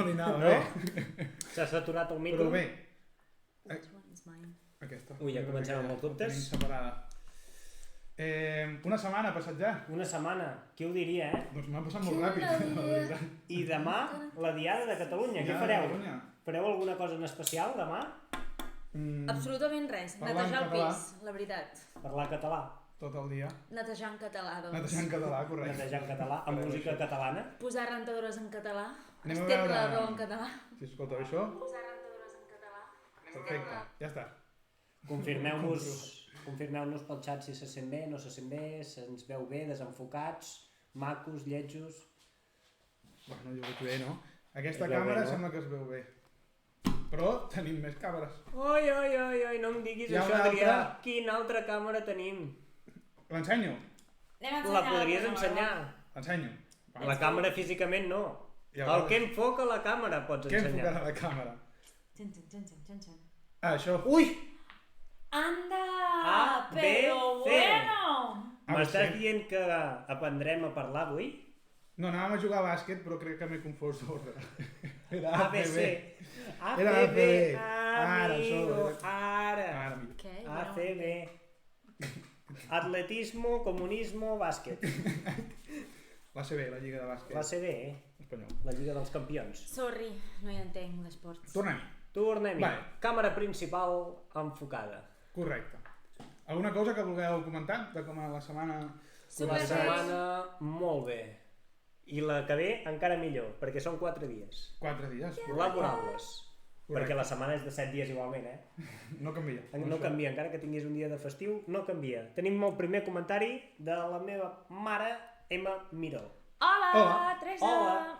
No li anava bé. S'ha saturat el micro? Però bé. Which one's mine? Aquesta. Ui, ja comencem amb els dubtes. Tenim separada. Una setmana ha passat ja. Una setmana, qui ho diria, eh? Doncs m'ha passat molt ràpid, la veritat. I demà, la Diada de Catalunya, què fareu? Fareu alguna cosa en especial demà? Absolutament res. Parlar en Netejar el català. pis, la veritat. Parlar català? Tot el dia. Netejar en català, doncs. Netejar en català, correcte. Netejar en català, amb música catalana? Posar rentadores en català. Anem a Estendre veure- la roba en català. Si escolteu això, Posar rentadores en català. perfecte, ja està. Confirmeu-nos pel xat si se sent bé, no se sent bé, se'ns veu bé, desenfocats, macos, lletjos... Bueno, jo ho veig bé, no? Aquesta Es veu càmera bé, no? sembla que es veu bé. Però tenim més càmeres. Oi, no em diguis Hi ha això, una Adrià. altra. Quina altra càmera tenim? L'ensenyo? Anem a La podries ensenyar? L'ensenyo. La càmera físicament no. Ja El veus. que enfoca la càmera pots Què ensenyar. enfocarà la càmera? Xan, xan, xan, xan, xan, xan. Ah, això. Ui! Anda! A, B, Però C. bueno! M'estàs dient que aprendrem a parlar avui? No, anàvem a jugar a bàsquet, però crec que m'he confós d'ordre. Era ABC. Era ACB. ACB. Ara, Amigo, això. ara. Ara, mira. Què? ACB. Atletismo, comunismo, bàsquet. L'ACB, la Lliga de Bàsquet L'ACB, espanyol. la Lliga dels Campions. Sorry, no hi entenc d'esports. Tornem-hi. Tornem-hi. Vale. Càmera principal enfocada. Correcte. Alguna cosa que vulgueu comentar de com a la setmana... La Superbé. setmana molt bé. I la que ve encara millor, perquè són 4 dies. 4 dies. Laborables. Correcte. Perquè la setmana és de 7 dies igualment, eh? No canvia. No canvia, encara que tinguis un dia de festiu, no canvia. Tenim el primer comentari de la meva mare, Emma Miró. Hola, Hola. Teresa! Hola.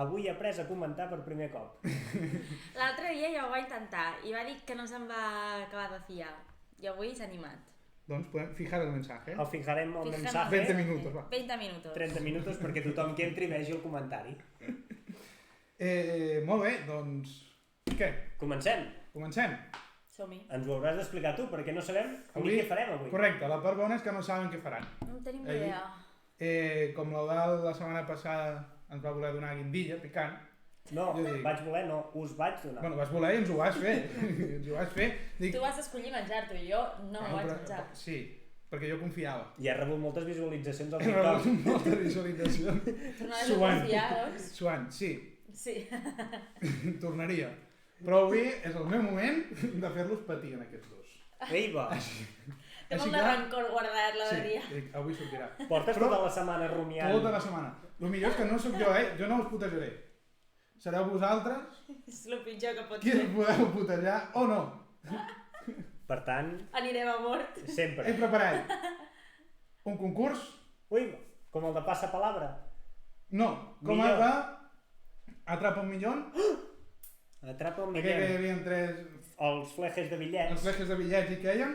Avui he après a comentar per primer cop. L'altre dia ja ho va intentar i va dir que no se'n va acabar de fiar. I avui s'ha animat. Doncs podem fijar el mensaje. El fijarem el Fíjanos. mensaje. 20 minutos, va. 20 minutos. 30 minuts perquè tothom que entri vegi el comentari. Molt bé, doncs... Què? Comencem. Comencem. Som-hi. Ens ho hauràs d'explicar tu, perquè no sabem ni què farem avui. Correcte, la part bona és que no saben què faran. No en tenim ni Ahir. idea. Com l'Eudal la setmana passada ens va voler donar guindilla picant. No, Jo dic- vaig voler, no, us vaig donar. Bueno, vas voler i ens ho vas fer. Ens ho vas fer. Dic, Tu vas escollir menjar-t'ho i jo no ho vaig però- menjar. Sí, perquè jo confiava. I has rebut moltes visualitzacions al He TikTok. rebut molta visualització. Tornaves a Suant. confiar, doncs? Suant, sí, Sí. tornaria. Però avui és el meu moment de fer-los patir en aquests dos. Ei, va. Té molt de rancor guardat, la Sí, Maria. dic, avui sortirà. Portes Però- tota la setmana rumiant. Tota la setmana. El millor és que no sóc jo, jo no us putejaré. Sereu vosaltres És el pitjor que pot qui fer. us podeu putejar o no. Per tant, Anirem a mort. He sempre. preparat un concurs, Ui, com el de Passapalabra. no, com Millor. el de Atrapa un millón, Atrapa un aquell que hi millor. havia Els flejes de els bitllets. flejes de bitllets i queien,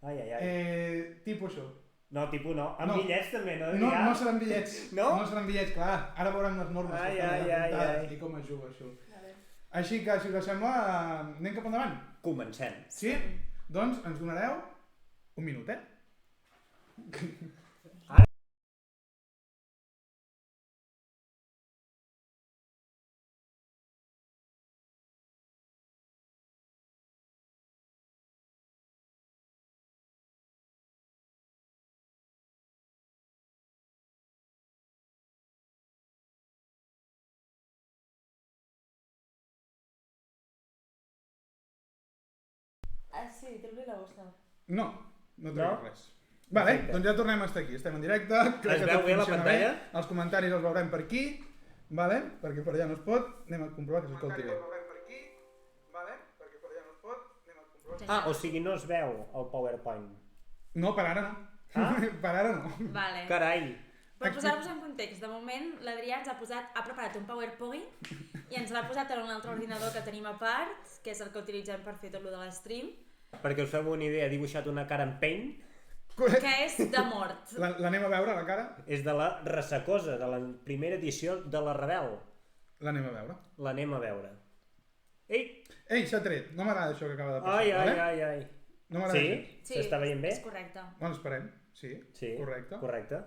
Ai, ai, ai. tipus això. No, tipus no. Amb No. bitllets també, no? No, Adrià? no seran bitllets, No? no seran bitllets, clar, ara veurem les normes Ai, que estan ai, allà ai, apuntades ai. i com es juga això. Així que, si us sembla, anem cap endavant. Comencem. Sí? Doncs ens donareu un minutet. Ah, sí, té-li la bossa. No, no treu No? res. Vale, Perfecte. doncs ja tornem a estar aquí, estem en directe. Crec Es que veu tot bé la funciona pantalla? Els comentaris els veurem per aquí, vale? Perquè per allà no es pot. Anem a comprovar que s'escolti bé. Ah, o sigui, no es veu el PowerPoint. No, per ara no. Ah? Per ara no. Vale. Carai. Per posar-vos en context, de moment l'Adrià ens ha preparat un PowerPoint i ens l'ha posat en un altre ordinador que tenim a part, que és el que utilitzem per fer tot lo de l'stream, Perquè us feu una idea, ha dibuixat una cara en paint. que és de mort. L'anem a veure, la cara? És de la Ressacosa, de la primera edició de la Rebel. L'anem a veure. L'anem a veure. Ei! Ei, s'ha tret. No m'agrada això que acaba de passar. Ai, ai, vale? ai, ai. No m'agrada. Sí? S'està veient bé? és correcte. Bueno, esperem. Sí, Sí, correcte. correcte.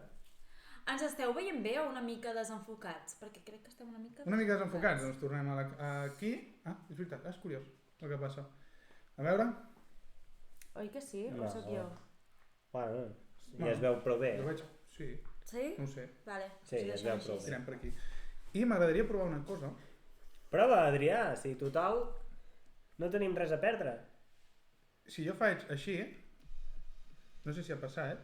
Ens esteu veient bé o una mica desenfocats? Perquè crec que estem una mica desenfocats, doncs tornem aquí. Ah, és veritat, és curiós el que passa. A veure... Oi que sí? No. O sóc jo? Bueno, ja es veu prou bé. Jo veig... Sí, Sí? no ho sé. Vale. Sí, ja es veu prou bé. Tirem per aquí. I m'agradaria provar una cosa. Prova, Adrià, si total no tenim res a perdre. Si jo faig així, no sé si ha passat,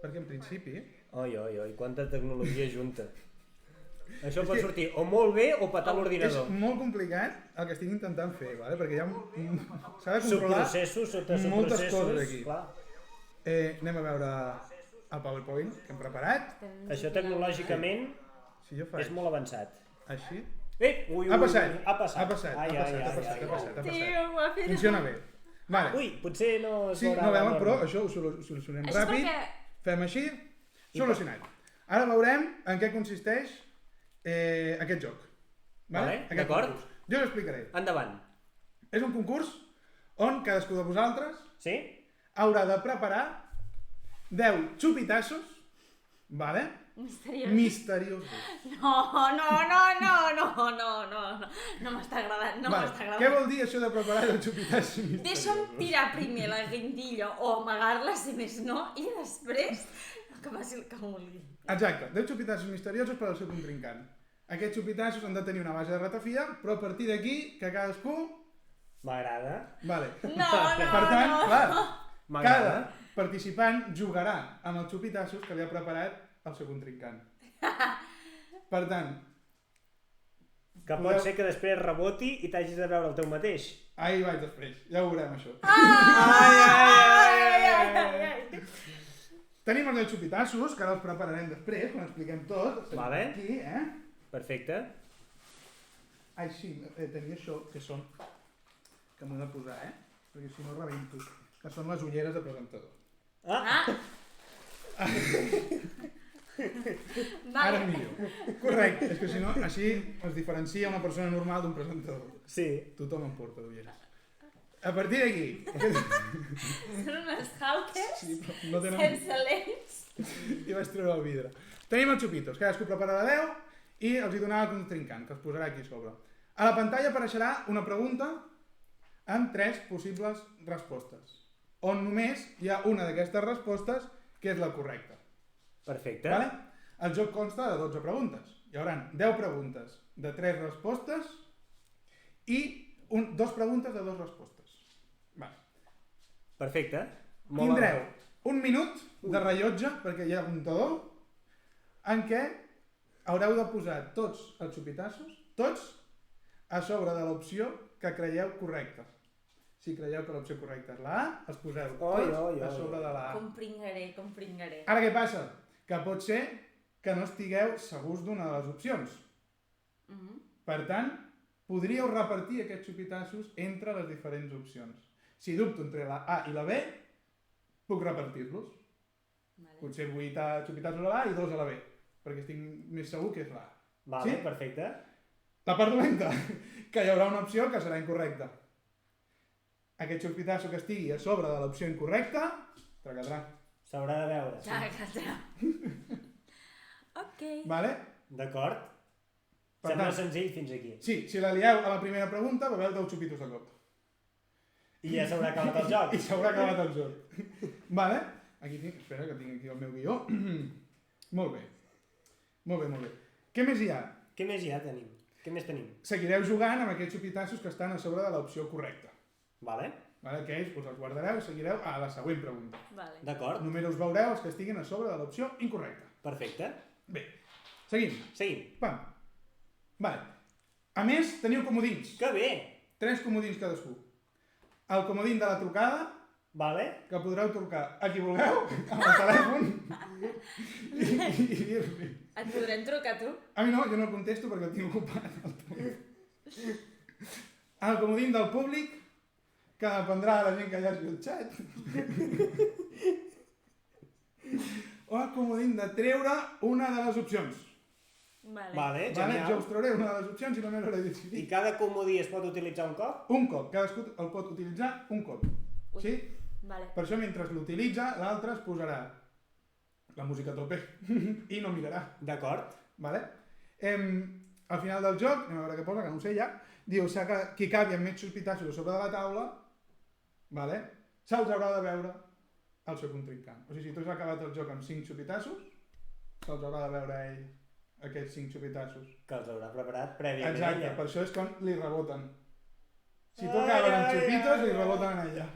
perquè en principi... Oi, quanta tecnologia junta. Això pot sortir o molt bé o petar l'ordinador. És molt complicat el que estic intentant fer, ¿vale? Perquè s'ha de controlar sota moltes subprocessos, coses aquí. clar. Anem a veure el PowerPoint que hem preparat. Això tecnològicament Si jo faig és molt avançat. així... Ui, Ha passat, ha passat. ha passat, Ai, ha ai, passat, ai, ha passat, ha ai. Tio, ho ha passat. fet. Funciona bé. Vale. Ui, potser no es Sí, veurà no la veuen, però norma. això ho solucionem Això és ràpid. perquè... Fem així, solucionat. Ara veurem en què consisteix aquest joc. Vale, Aquest d'acord. concurs. Jo us explicaré. Endavant. És un concurs on cadascú de vosaltres Sí? haurà de preparar 10 xupitassos, vale? Misteriós. Misteriosos. No m'està agradant, no Vale. m'està Què agradant. vol dir això de preparar 10 xupitassos misteriosos? Deixa'm tirar primer la guindilla o amagar-la, si més no, i després que passi el que vulgui. Exacte, 10 xupitassos misteriosos per al seu contrincant. Aquests xupitassos han de tenir una base de ratafia, però a partir d'aquí, que cadascú... M'agrada. Vale. No, Per tant, clar, M'agrada. cada participant jugarà amb els xupitassos que li ha preparat el seu contrincant. Per tant, Que pot ser que després reboti i t'hagis de veure el teu mateix. ahí vaig després, ja ho veurem això. Ai. Tenim els 10 xupitassos, que ara els prepararem després, quan expliquem tot. Vale. Aquí, Perfecte. Ai, sí, tenia això, que són... que m'ho he de posar, perquè si no rebento. Que són les ulleres de presentador. Ah, Ara millor. Correcte, és que si no, així es diferencia una persona normal d'un presentador. sí. Tothom en porta d'ulleres. A partir d'aquí... Són unes hawkers Sí, però no tenen... sense lents. I vaig treure el vidre. Tenim els xupitos, cadascú prepararà 10 i els hi donarà el contrincant, que els posarà aquí a sobre. A la pantalla apareixerà una pregunta amb 3 possibles respostes, on només hi ha una d'aquestes respostes que és la correcta. Perfecte. Vale? El joc consta de 12 preguntes. Hi haurà 10 preguntes de 3 respostes i 2 preguntes de 2 respostes. Vale. Perfecte. Tindreu un minut de rellotge, perquè hi ha un comptador, en què haureu de posar tots els xupitassos, tots, a sobre de l'opció que creieu correcta. Si creieu que l'opció correcta és la A, els poseu tots a sobre de la A. Com pringaré. Ara què passa? Que pot ser que no estigueu segurs d'una de les opcions. Per tant, podríeu repartir aquests xupitassos entre les diferents opcions. Si dubto entre la A i la B, puc repartir-los. Vale. Potser 8 xupitassos a la A i 2 a la B, perquè estic més segur que és la A. Vale, Sí? perfecte. La part dolenta, que hi haurà una opció que serà incorrecta. Aquest xupitasso que estigui a sobre de l'opció incorrecta, tragadrà. S'haurà de veure. Ja. Ok. Vale? D'acord. Per Sembla tant, senzill fins aquí. sí, si la lieu a la primera pregunta, beveu 10 xupitos de cop. I ja s'haurà acabat el joc. I s'haurà acabat el joc. Vale? Aquí tinc, espera que tinc aquí el meu guió. Molt bé. Molt bé, molt bé. Què més hi ha? Què més hi ha tenim? Què més tenim? Seguireu jugant amb aquests xupitassos que estan a sobre de l'opció correcta. Vale. Vale? Aquells us els guardareu i seguireu a la següent pregunta. Vale. D'acord. Només us veureu els que estiguin a sobre de l'opció incorrecta. Perfecte. Bé, seguim. Seguim. Pam. Vale. A més, teniu comodins. Que bé. 3 comodins cadascú. El comodín de la trucada, Vale. que podreu trucar a qui vulgueu, amb el telèfon, i dir-li. Et podrem trucar tu? A mi no, jo no contesto perquè el tinc ocupat. El telèfon. El comodín del públic, que dependrà de la gent que hi hagi al xat. O el comodín de treure una de les opcions. Vale. Vale, Vale? genial. Jo us trauré una de les opcions i només hauré de I decidir. cada comodí es pot utilitzar un cop? Un cop, cadascú el pot utilitzar un cop. Ui. Sí? Vale. Per això mentre l'utilitza, l'altre es posarà la música a tope i no mirarà. D'acord. Vale? Al final del joc, anem a veure què posa, que no ho sé ja, diu que qui acabi amb més sospitassos a sobre de la taula, vale? Se'ls haurà de veure el seu contrincant. O sigui, si tu has acabat el joc amb 5 sopitassos, se'ls haurà de veure a ell aquests 5 sopitassos. Que els haurà preparat prèviament. Exacte, per això és quan li reboten. Si tu acabes amb xupitos, li reboten a ella.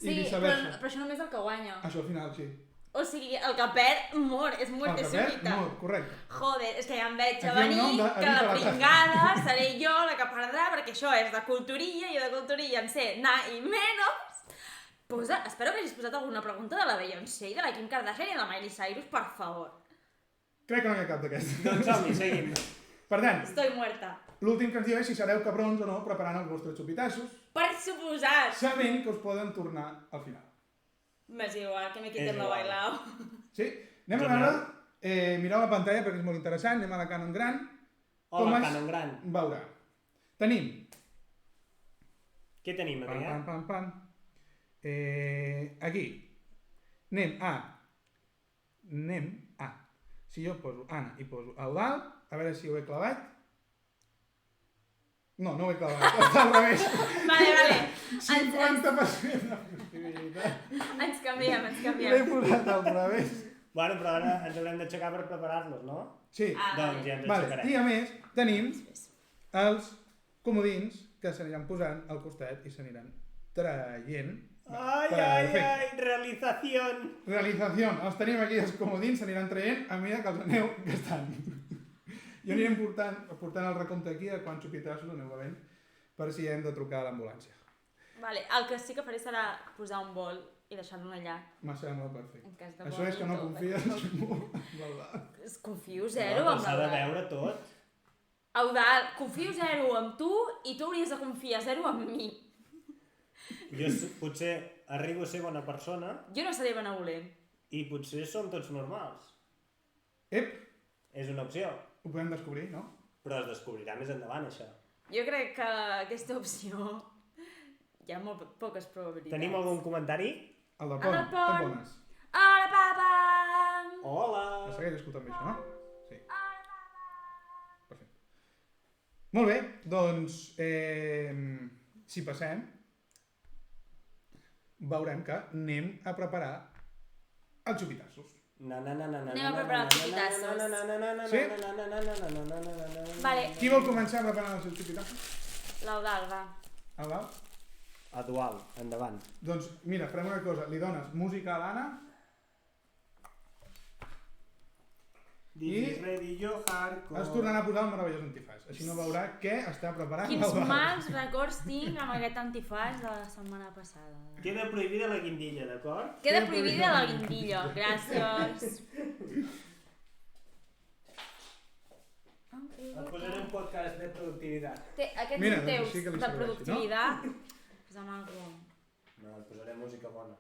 I Sí, viceversa. però això només el que guanya. Això al final, sí. O sigui, el que perd, mor, és El muertecita. mort, correcte. Joder, és que ja em veig a Aquí el nom venir de que Evita la la pringada seré jo la que perdrà, perquè això és de culturilla, jo de culturilla en sé na i menos. Espero que hagis posat alguna pregunta de la Beyoncé i de la Kim Kardashian i de la Miley Cyrus, per favor. Crec que no hi ha cap d'aquestes. Doncs som-hi, seguim. Per tant, Estoy muerta. l'últim que ens diu és si sereu cabrons o no preparant els vostres xupitassos, Per suposat! sabent que us poden tornar al final. M'és igual, que me És quiten lo igual. bailao. Sí? Anem a veure, mireu la pantalla perquè és molt interessant, anem a la Canon gran. Hola, Canon Gran. Veurà. Tenim. Què tenim, Pam, Adrià? pam, pam, pam. Aquí. Anem a. Si jo poso Anna i poso Eudald, a veure si ho he clavat. No, no ho he clavat, està al revés. Vale. 50% de possibilitat. Ens canviem. L'he posat al revés. Bueno, però ara ens haurem d'aixecar per preparar-los, no? Sí. Ah, Doncs ja ens Vale. aixecarem. I a més, tenim els comodins que s'aniran posant al costat i s'aniran traient. Ai, Perfecte. realitzación. Realització. Els tenim aquí, els comodins s'aniran traient a mesura que els aneu gastant. I anirem portant el recompte aquí de quants xupitassos aneu bevent per si hem de trucar a l'ambulància. Vale, el que sí que faré serà posar un bol i deixar-lo allà. M'ha semblat perfecte. En cas de Això és que no vòmit o confies molt en l'Eudald. Confio zero No, amb s'ha de l'Eudald. veure tot. Eudald, confio zero amb tu i tu hauries de confiar zero amb mi. Jo potser arribo a ser bona persona Jo no seré benevolent. i potser som tots normals. Ep, És una opció. ho podem descobrir, no? Però es descobrirà més endavant, això. Jo crec que aquesta opció hi ha molt poques probabilitats. Tenim algun comentari? El del El pont. del pont. Té bones. Hola, papa! Hola! La segueix escoltant bé, això, no? Sí. Perfecte. Molt bé, doncs, si passem, veurem que anem a preparar els xupitassos. Anem a preparar els xupitassos. Sí? Vale, Qui vol començar preparant els seus xupitassos? l'Eudald, va. Eudald? A dual, endavant. Doncs mira, farem una cosa, li dones música a l'Anna This is ready, yo hardcore. es tornarà a posar el meravellós antifàs. Així no veurà què està preparant Quins l'Eudald. mals records tinc amb aquest antifàs de la setmana passada. Queda prohibida la guindilla, d'acord? Queda prohibida la guindilla, gràcies. Et posaré un podcast de productivitat. Aquests Mira, són doncs teus sí que li de serveix, productivitat. Posa'm algo. No, et posaré música bona.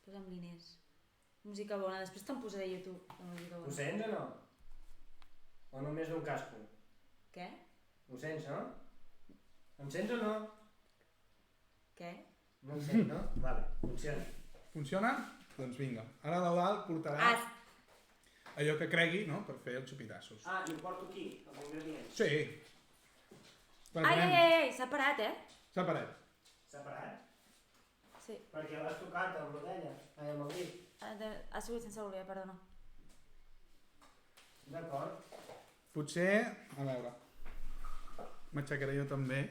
Posa'm diners. Música bona. Després te'n posaré a YouTube. La música Ho bona. sents o no? O només un casco? Què? Ho sents, no? Em sents o no? Què? No em sents, no? Vale, funciona. Funciona? Doncs vinga. Ara l'Eudald portarà Ah, allò que cregui, no?, per fer els xupitassos. Ah, i ho porto aquí, els ingredients. Sí. Va, ai, anem. ai, ai, s'ha parat, S'ha parat. Separat? Sí. Perquè l'has tocat amb l'orella, amb el dit. Ha sigut sense voler, perdona. D'acord. Potser, a veure, m'aixecaré jo també.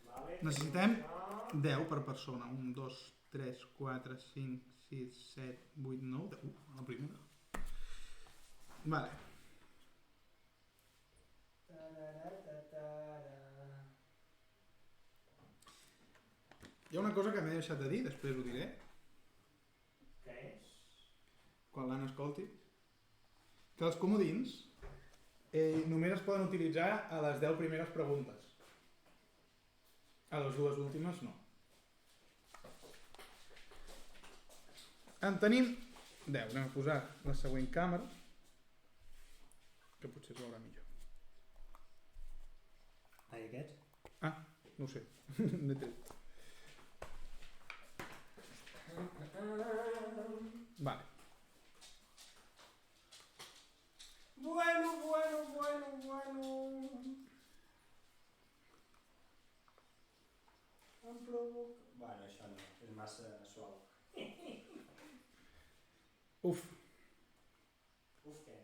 Vale. Necessitem 10 per persona. 1, 2, 3, 4, 5, 6, 7, 8, 9, 10. La primera. Vale. Hi ha una cosa que m'he deixat de dir, després ho diré, Què és? quan l'Anna escolti, que els comodins només es poden utilitzar a les 10 primeres preguntes. A les dues últimes no. En tenim 10. Anem a posar la següent càmera, que potser es veurà millor. Ai, aquests? Ah, no ho sé. N'he tret. Vale. Bueno... Em provoca... Bueno, això no, és massa suau. Uf, Uf, què?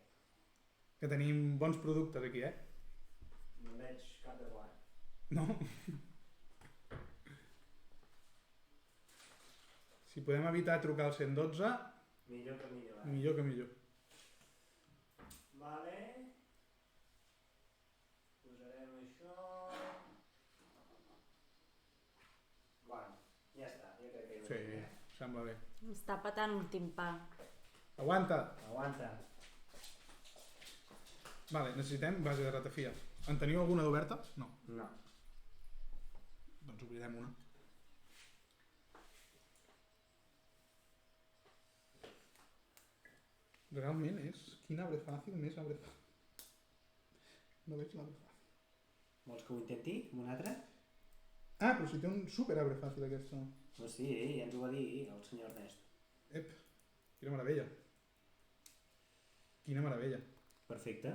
que tenim bons productes aquí, No veig cap de guany. No? Si podem evitar trucar al 112, Millor que millor, millor que millor. Vale. Posarem això... Bueno, ja està, jo crec que Sí, sembla bé. Està patant un timpà. Aguanta! Aguanta. Vale, necessitem base de ratafia. En teniu alguna d'oberta? No. No. Doncs obrirem una. Realment és... Quin arbre fàcil, més arbre fàcil. No veig l'arbre fàcil. Vols que ho intenti, amb un altre? Ah, però si té un super arbre fàcil aquesta. No, sí, ja ens ho va dir el senyor Ernest. Ep, quina meravella. Quina meravella. Perfecte.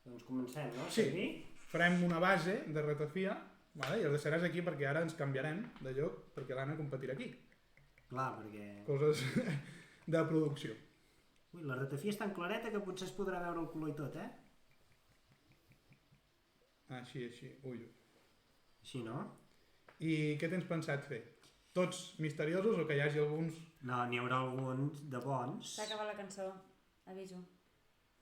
Doncs comencem, no? Sí. Servir? Farem una base de ratafia, vale? I els deixaràs aquí perquè ara ens canviarem de lloc perquè l'Anna competirà aquí. Clar, perquè... Coses de producció. Ui, la ratafia és tan clareta que potser es podrà veure el color i tot, eh? Així, així. Ui. Així, no? I què tens pensat fer? Tots misteriosos o que hi hagi alguns... No, n'hi haurà alguns de bons. S'ha acabat la cançó, aviso.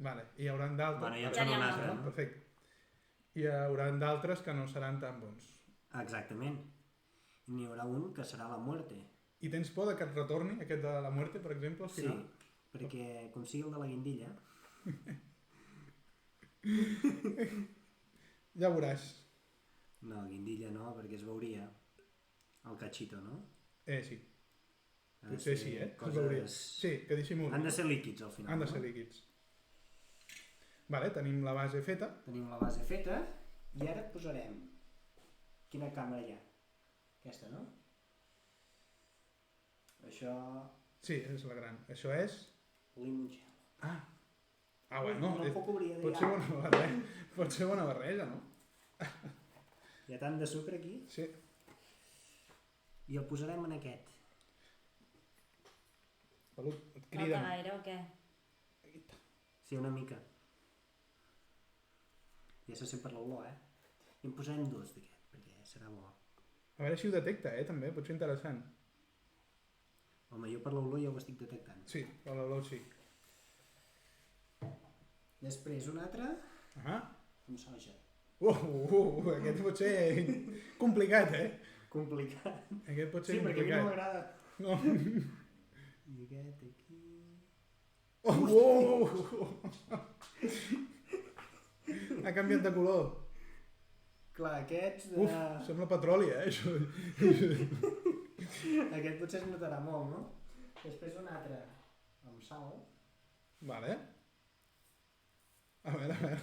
Vale, i hi haurà d'altres... Bueno, ja Ja en n'hi ha un un altre, altre. no? Perfecte. I hi haurà d'altres que no seran tan bons. Exactament. N'hi haurà un que serà la muerte. I tens por de que et retorni, aquest de la muerte, per exemple, al Sí, final? perquè com sigui el de la guindilla... Ja veuràs. No, guindilla no, perquè es veuria el cachito, no? Sí. Ha de Potser ser sí, es coses- veuria. Sí, que dissimuli. Han de ser líquids al final. Han de no? ser líquids. Vale, tenim la base feta. Tenim la base feta i ara posarem... Quina càmera hi ha? Aquesta, no? Això... Sí, és la gran. Això és... Limoncello. Ah, bueno, no puc obrir a dir pot ser bona barreja, pot ser bona barreja, no? Hi ha tant de sucre aquí. Sí. I el posarem en aquest. Pelut, et Falta criden. gaire o què? Sí, una mica. Ja se sent per l'olor, I en posarem dos d'aquest, perquè serà bo. A veure si ho detecta, també, pot ser interessant. Home, jo per l'olor ja ho estic detectant. Sí, per l'olor sí. Després un altre Ah. amb soja. Aquest pot ser complicat, Complicat. Aquest pot ser Sí, perquè a mi no complicat. m'agrada. No. I aquest aquí... Ha canviat de color. Clar, aquests... Sembla petroli, això. Aquest potser es notarà molt, no? Després un altre amb sal. Vale. A veure.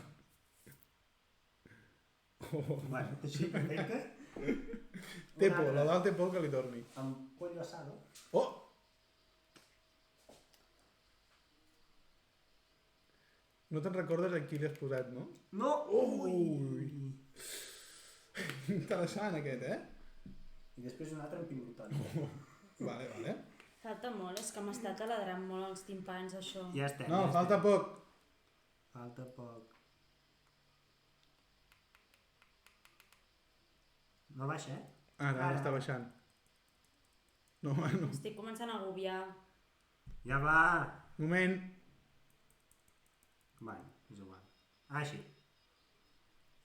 Bueno, així, perfecte. Té por, la dalt té por que li torni. Amb pollo asado. Oh! No te'n recordes a qui li has posat, no? No! Ui! Interessant aquest, I després un altre amb pimentons. Vale. Falta molt, és que m'està taladrant molt els timpans, això. Ja estem. No, ja falta estem. poc. Falta poc. No baixa, Ara està baixant. No, no. Estic començant a agobiar. Ja va! Moment. Bueno, és igual. Així.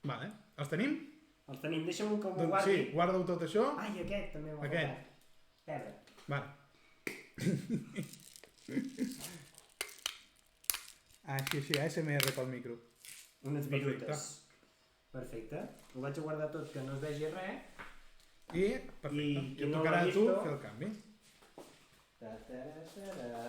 Vale. Els tenim? Els tenim, deixa'm que m'ho Doncs guardi. sí, guarda-ho tot això. Ai, aquest també m'ha Aquest. faltat. Pebre. Vale. Així, ASMR pel micro. Unes Perfecte. virutes. Perfecte. Ho vaig a guardar tot, que no es vegi res. I, perfecte. I I qui et no tocarà l'ha a tu visto? fer el canvi. Ta-ta-ra-ta-ra.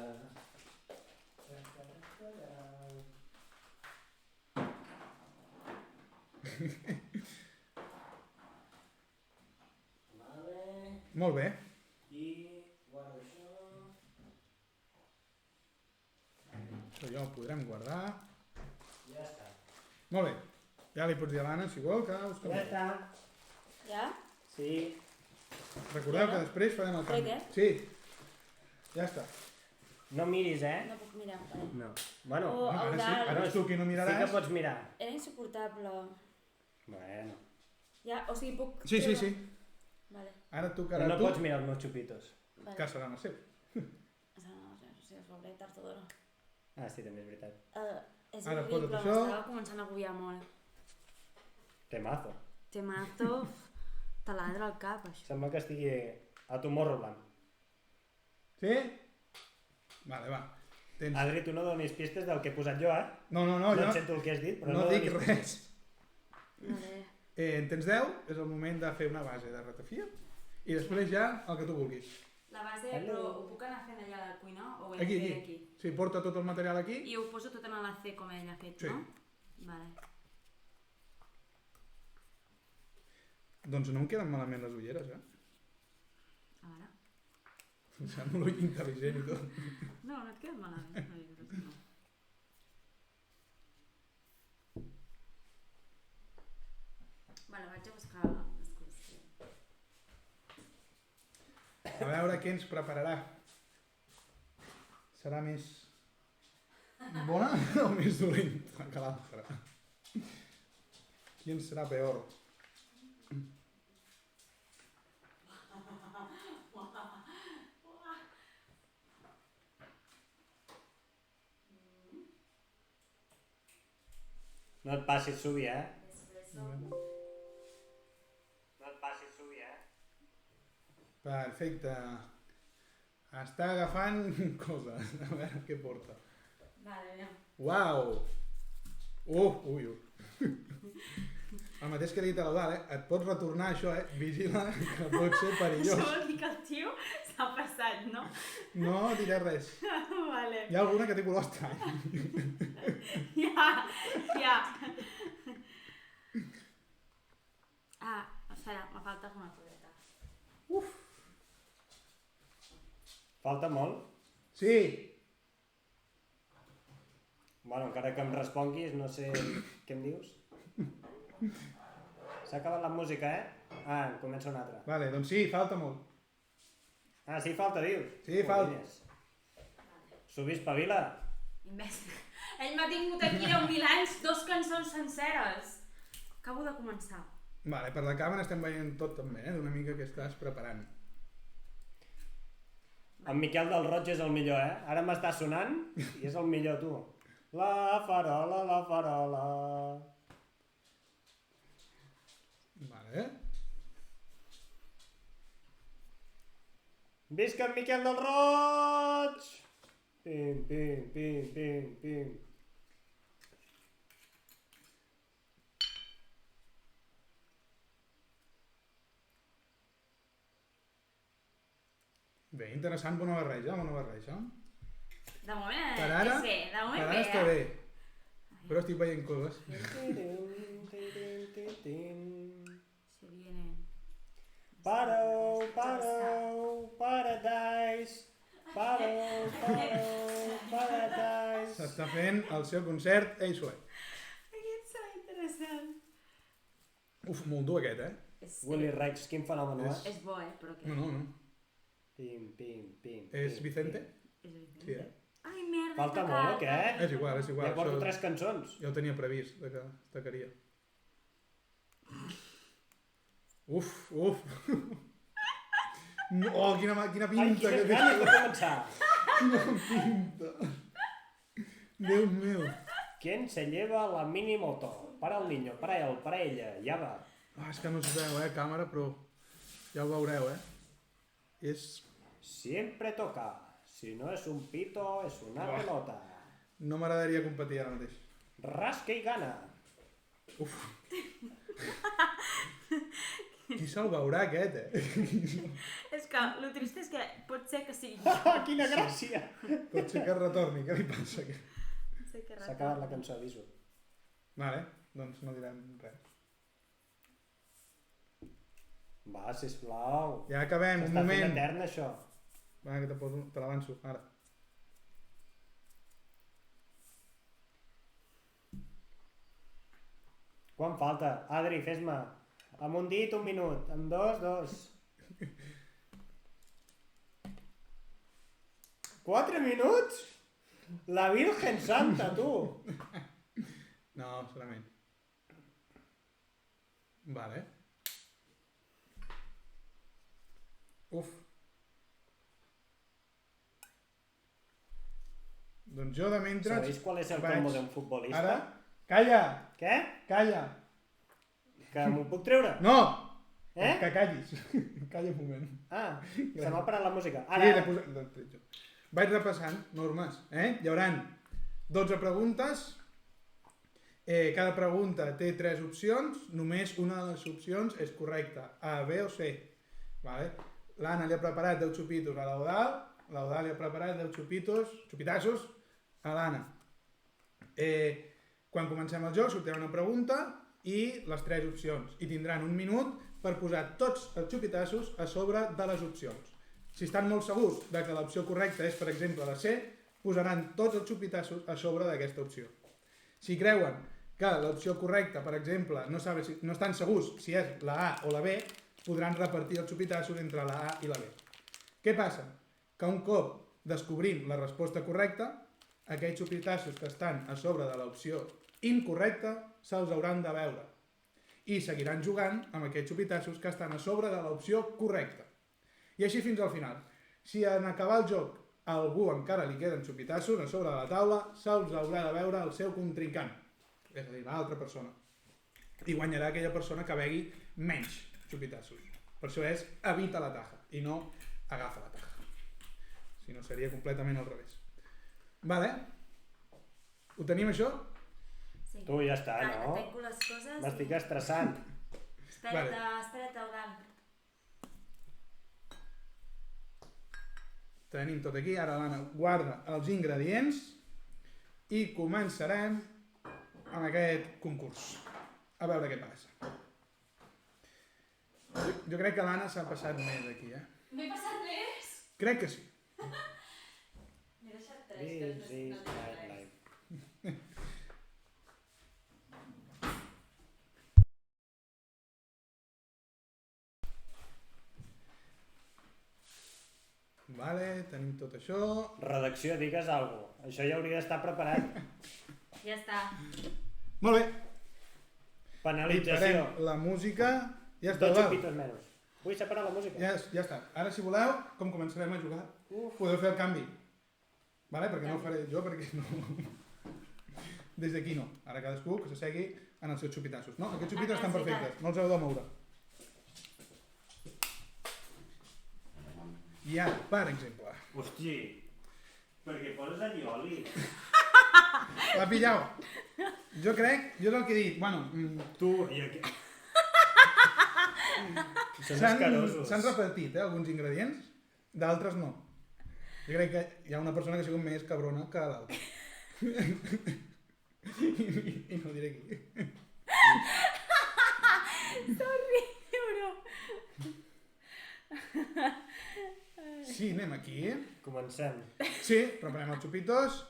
Vale. Molt bé. I guardo això. Això ja ho podrem guardar. Ja està. Molt bé. Ja li pots dir a l'Anna, si vol, que us Ja canviem. està. Ja? Sí. Recordeu que després farem el canvi. Crec, Sí. Ja està. No miris, No puc mirar. Vale. No. Bueno, Oh, Ara sí, Eudal. ara ets tu qui no sí que miraràs. pots mirar. Era insuportable. Bueno. Ja, o sigui, puc... Sí, sí, sí. Vale, Ara Però tocarà no tu, pots mirar els meus xupitos. vale. que serà el seu. No sé, es veuré tard o d'hora. Ah, sí, també és veritat. És Ara horrible, posa't això. m'estava començant a agobiar molt. Temazo. Temazo, taladra al cap, això. Sembla que estigui a Tomorrowland. Sí? Vale, va. Tens... Adri, tu no donis pistes del que he posat jo, eh? No, No jo et sento el que has dit, però no no dic donis res. pistes. Vale. En tens 10, és el moment de fer una base de ratafia i després ja el que tu vulguis. La base, Hello. però ho puc anar fent allà a la cuina o ho he de Aquí, fer aquí. aquí? Sí, porta tot el material aquí. I ho poso tot en la C com ell ha fet, Sí. no? Vale. Doncs no em queden malament les ulleres, eh? A veure. Em sembla molt intel·ligent i tot. No, no et queda malament. No, jo crec que no. Vale, vaig a buscar les coses. A veure què ens prepararà. Serà més bona o més dolenta que l'altra? Quin serà peor? No et passis, Subi, eh? Espresso. No et passis, Subi, eh? Perfecte. Està agafant coses. A veure què porta. Vale, bé. Uau! Ui, ui. El mateix que he dit a l'Eudal, eh? Et pots retornar això, eh? Vigila, que pot ser Això perillós. vol dir que el tio s'ha passat, no? No diré res. Vale. Hi ha alguna que té color estrany. Ja. Ah, espera, me falta alguna coseta. Falta molt? Sí! Bueno, encara que em responguis, no sé què em dius. S'ha acabat la música, eh? Ah, en comença una altra. Vale, doncs sí, falta molt. Ah, sí, falta, dius? Sí, falta. Joder. Subi, espavila. Imbècil. Ell m'ha tingut aquí 10.000 anys, 2 cançons senceres. Acabo de començar. Vale, per la càmera estem veient tot també, eh? D'una mica que estàs preparant. En Miquel del Roig és el millor, eh? Ara m'està sonant i és el millor, tu. La farola, la farola. Vale. Visca en Miquel del Roig! Pim, pim, pim, pim, pim. Bé, interessant, bona barreja, bona barreja. De moment Per ara, és bé, de moment per ara bé, està bé. Però estic veient coses. Se vienen. Parou, parou, paradise. Parou, parou, paradise. S'està fent el seu concert Ei Soler. Aquest serà interessant. Uf, molt dur aquest, eh? Willy Rex, quin fenomen, eh? És bo, però què? No, no, no. Pim, pim, pim. És pim, Vicente? És evident. Sí, eh? Ai, merda, Falta he molt, o tocat. què? És igual, és igual. Ja porto Això 3 cançons. ja ho tenia previst, de que es tacaria. Uf, uf. No, oh, quina Ai, pinta quines que té. ganes de començar. Quina pinta. Déu meu. ¿Quién se lleva la mini moto? Para el niño, para él, para ella, ya va. Ah, és que no es veu, càmera, però ja ho veureu, És... Siempre toca. Si no es un pito, es una Buah. pelota. No m'agradaria competir ara mateix. Rasque y gana. Uf. Qui se'l veurà, aquest, És que el trist és que pot ser que sigui... Quina gràcia! Pot ser que retorni, què li passa? Pot ser que S'ha acabat la cançó, aviso. Vale, doncs no direm res. Va, sisplau. Ja acabem, un S'està fent moment. etern, això. Va, que te l'avanço, ara. Quan falta? Adri, fes-me. Amb un dit, 1 minut. Amb 2, 2. 4 minuts? La Virgen Santa, tu! No, solament. Vale. Uf. Doncs jo de mentre... Sabeu qual és el combo d'un futbolista? Ara... Calla! Què? Calla! Que m'ho puc treure? No! Eh? Que callis. Calla un moment. Ah, se m'ha parat la música. Sí, Ara... Vaig repassant normes. Hi haurà 12 preguntes. Cada pregunta té 3 opcions. Només una de les opcions és correcta. A, B o C. Vale? L'Anna li ha preparat 10 xupitos a l'Eudal. L'Eudal li ha preparat 10 xupitassos a l'Anna. Quan comencem el joc sortirà una pregunta i les 3 opcions. I tindran 1 minut per posar tots els xupitassos a sobre de les opcions. Si estan molt segurs de que l'opció correcta és, per exemple, la C, posaran tots els xupitassos a sobre d'aquesta opció. Si creuen que l'opció correcta, per exemple, no estan segurs si és la A o la B, podran repartir els xupitassos entre la A i la B. Què passa? Que un cop descobrim la resposta correcta, aquells xupitassos que estan a sobre de l'opció incorrecta se'ls hauran de veure i seguiran jugant amb aquests xupitassos que estan a sobre de l'opció correcta. I així fins al final. Si en acabar el joc a algú encara li queden xupitassos a sobre de la taula, se'ls haurà de veure el seu contrincant, és a dir, l'altra persona. I guanyarà aquella persona que begui menys xupitassos. Per això és evita la taja i no agafa la taja. Si no seria completament al revés. Vale? Ho tenim això? Sí. Tu ja està, Vale, no? tanco les coses M'estic estressant. Espera't, Eudal. Tenim tot aquí, ara l'Anna guarda els ingredients i començarem amb aquest concurs. A veure què passa. Jo crec que l'Anna s'ha passat més aquí, M'he passat més? Crec que sí. M'he deixat 3. This is my life. Vale, tenim tot això. Redacció, digues alguna cosa. Això ja hauria d'estar preparat. Ja està. Molt bé. Penalització. Parem la música. Ja està. 12 xupitos menys. Vull separar la música. Ja està. Ara, si voleu, com començarem a jugar, podeu fer el canvi. Vale? Perquè no ho faré jo, perquè no... Des d'aquí no. Ara cadascú que s'assegui en els seus xupitassos. No? Aquests xupitos estan perfectes. No els heu de moure. I ara, per exemple... Hosti, perquè poses allí oli. La pillau. Jo crec, jo és el que he dit, bueno... Tu, i aquí... Són S'han escarosos. repetit, alguns ingredients, d'altres no. Jo crec que hi ha una persona que ha sigut més cabrona que l'altra. I no diré qui. Sorry, bro. Sí, anem aquí. Comencem. Sí, preparem els xupitos.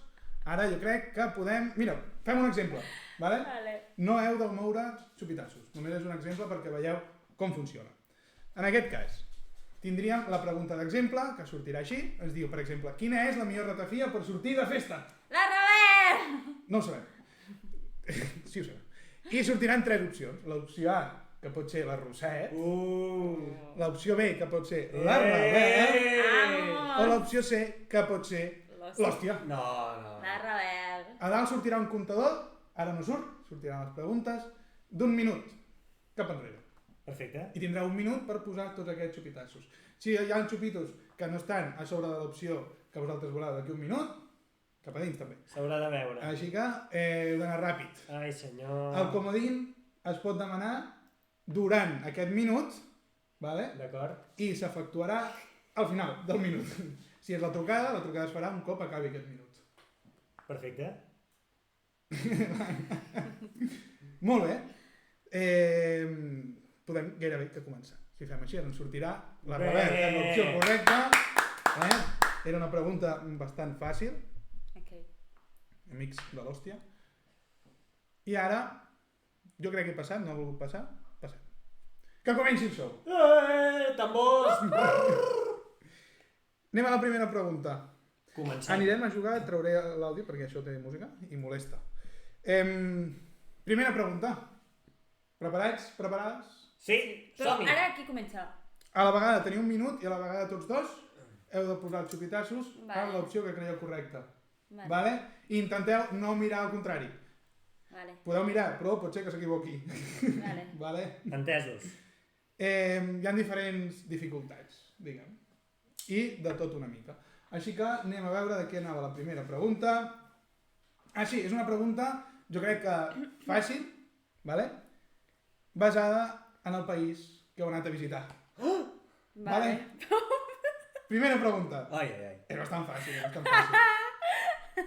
Ara jo crec que podem... Mira, fem un exemple, vale? Vale. No heu de moure xupitassos. Només és un exemple perquè veieu com funciona. En aquest cas, tindríem la pregunta d'exemple, que sortirà així. Ens diu, per exemple, quina és la millor ratafia per sortir de festa? La Robert! No ho sabem. Sí ho sabem. I sortiran 3 opcions. L'opció A, que pot ser la Roset. L'opció B, que pot ser la Rebel. O l'opció C, que pot ser l'hòstia. No. La Robert. A dalt sortirà un comptador, ara no surt, sortiran les preguntes, d'1 minut, cap enrere. Perfecte. I tindrà 1 minut per posar tots aquests xupitassos. Si hi ha xupitos que no estan a sobre de l'opció que vosaltres voleu d'aquí 1 minut, cap a dins també. S'haurà de veure. Així que heu d'anar ràpid. Ai, senyor. El comodín es pot demanar durant aquest minut, vale? D'acord. I s'efectuarà al final del minut. Si és la trucada es farà un cop acabi aquest minut. Perfecte. Molt bé. Podem gairebé que començar. Si fem així, ens sortirà la Robert en l'opció correcta. Era una pregunta bastant fàcil. Ok. Amics de l'hòstia. I ara, Jo crec que he passat, no ha volgut passar. Passem. Que comenci el show. Tambors! Anem a la primera pregunta. Comencem. Anirem a jugar, trauré l'àudio perquè això té música i molesta. Primera pregunta. Preparats? Preparades? Sí, Però som-hi. ara qui comença? A la vegada teniu un minut i a la vegada tots dos heu de posar els xupitassos Vale. en l'opció que creieu correcta. Vale. Vale? I intenteu no mirar al contrari. Vale. Podeu mirar, però pot ser que s'equivoqui. Vale. Vale? Entesos. Hi ha diferents dificultats, diguem. I de tot una mica. Així que anem a veure de què anava la primera pregunta. Ah, sí, és una pregunta, jo crec que fàcil, vale? Basada en el país que heu anat a visitar. Vale. Primera pregunta. Ai, ai, ai. És bastant fàcil, és bastant fàcil.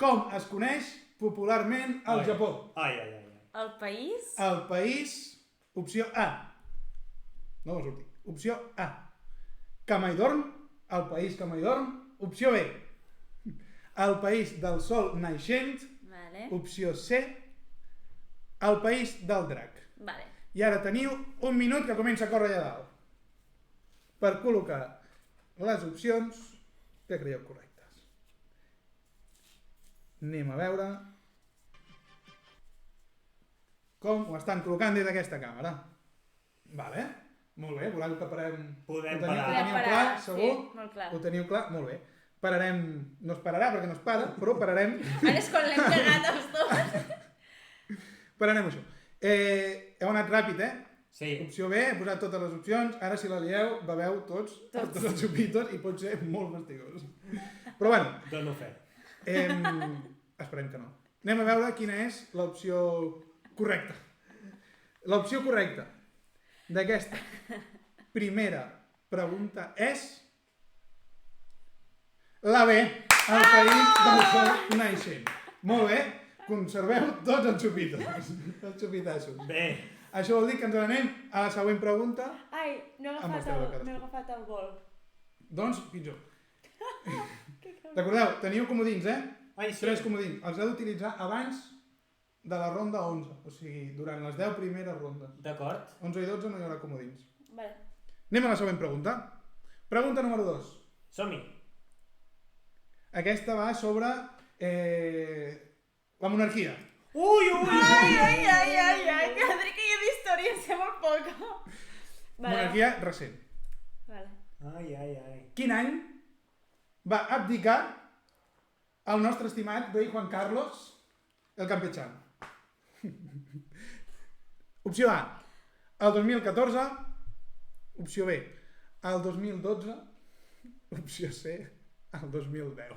Com es coneix popularment el Ai. Japó? Ai, ai, ai. El país? El país, opció A. No va sortir. Opció A. Que mai dorm, el país que mai dorm. Opció B. El país del sol naixent. Vale. Opció C. El país del drac. Vale. I ara teniu un minut que comença a córrer allà dalt per col·locar les opcions que creieu correctes. Anem a veure com ho estan col·locant des d'aquesta càmera. Vale? Molt bé, voleu que parem... Podem Ho teniu, parar. ho teniu clar, segur? Sí, molt clar. Ho teniu clar? Molt bé. Pararem... No es pararà perquè no es para, però pararem... Ara és quan l'hem cagat els dos. Pararem això. Heu anat ràpid, eh? Sí. Opció B, he posat totes les opcions, ara si la lieu, beveu tots els xupitos i pot ser molt fastigós. Però bueno, Dono fe. esperem que no. Anem a veure quina és l'opció correcta. L'opció correcta d'aquesta primera pregunta és la B, el país del sol naixent. Molt bé, conserveu tots els xupitos, els xupitassos. Bé. Això vol dir que ens n'anem a la següent pregunta. Ai, no he Amb el peu de cadascú. agafat el vol. Doncs, pitjor. Recordeu, teniu comodins, eh? Ai, sí. 3 comodins. Els heu d'utilitzar abans de la ronda 11. O sigui, durant les 10 primeres rondes. D'acord. 11 i 12 no hi haurà comodins. Vale. Anem a la següent pregunta. Pregunta número 2. Som-hi. Aquesta va sobre la monarquia. Ui, ui, Ai, que Enric i jo d'història en sé molt poca. Vale. Monarquia recent. Vale. ai, ai, ai. Quin any va abdicar el nostre estimat rei Juan Carlos el Campechano? Opció A, el 2014. Opció B, el 2012. Opció C, el 2010.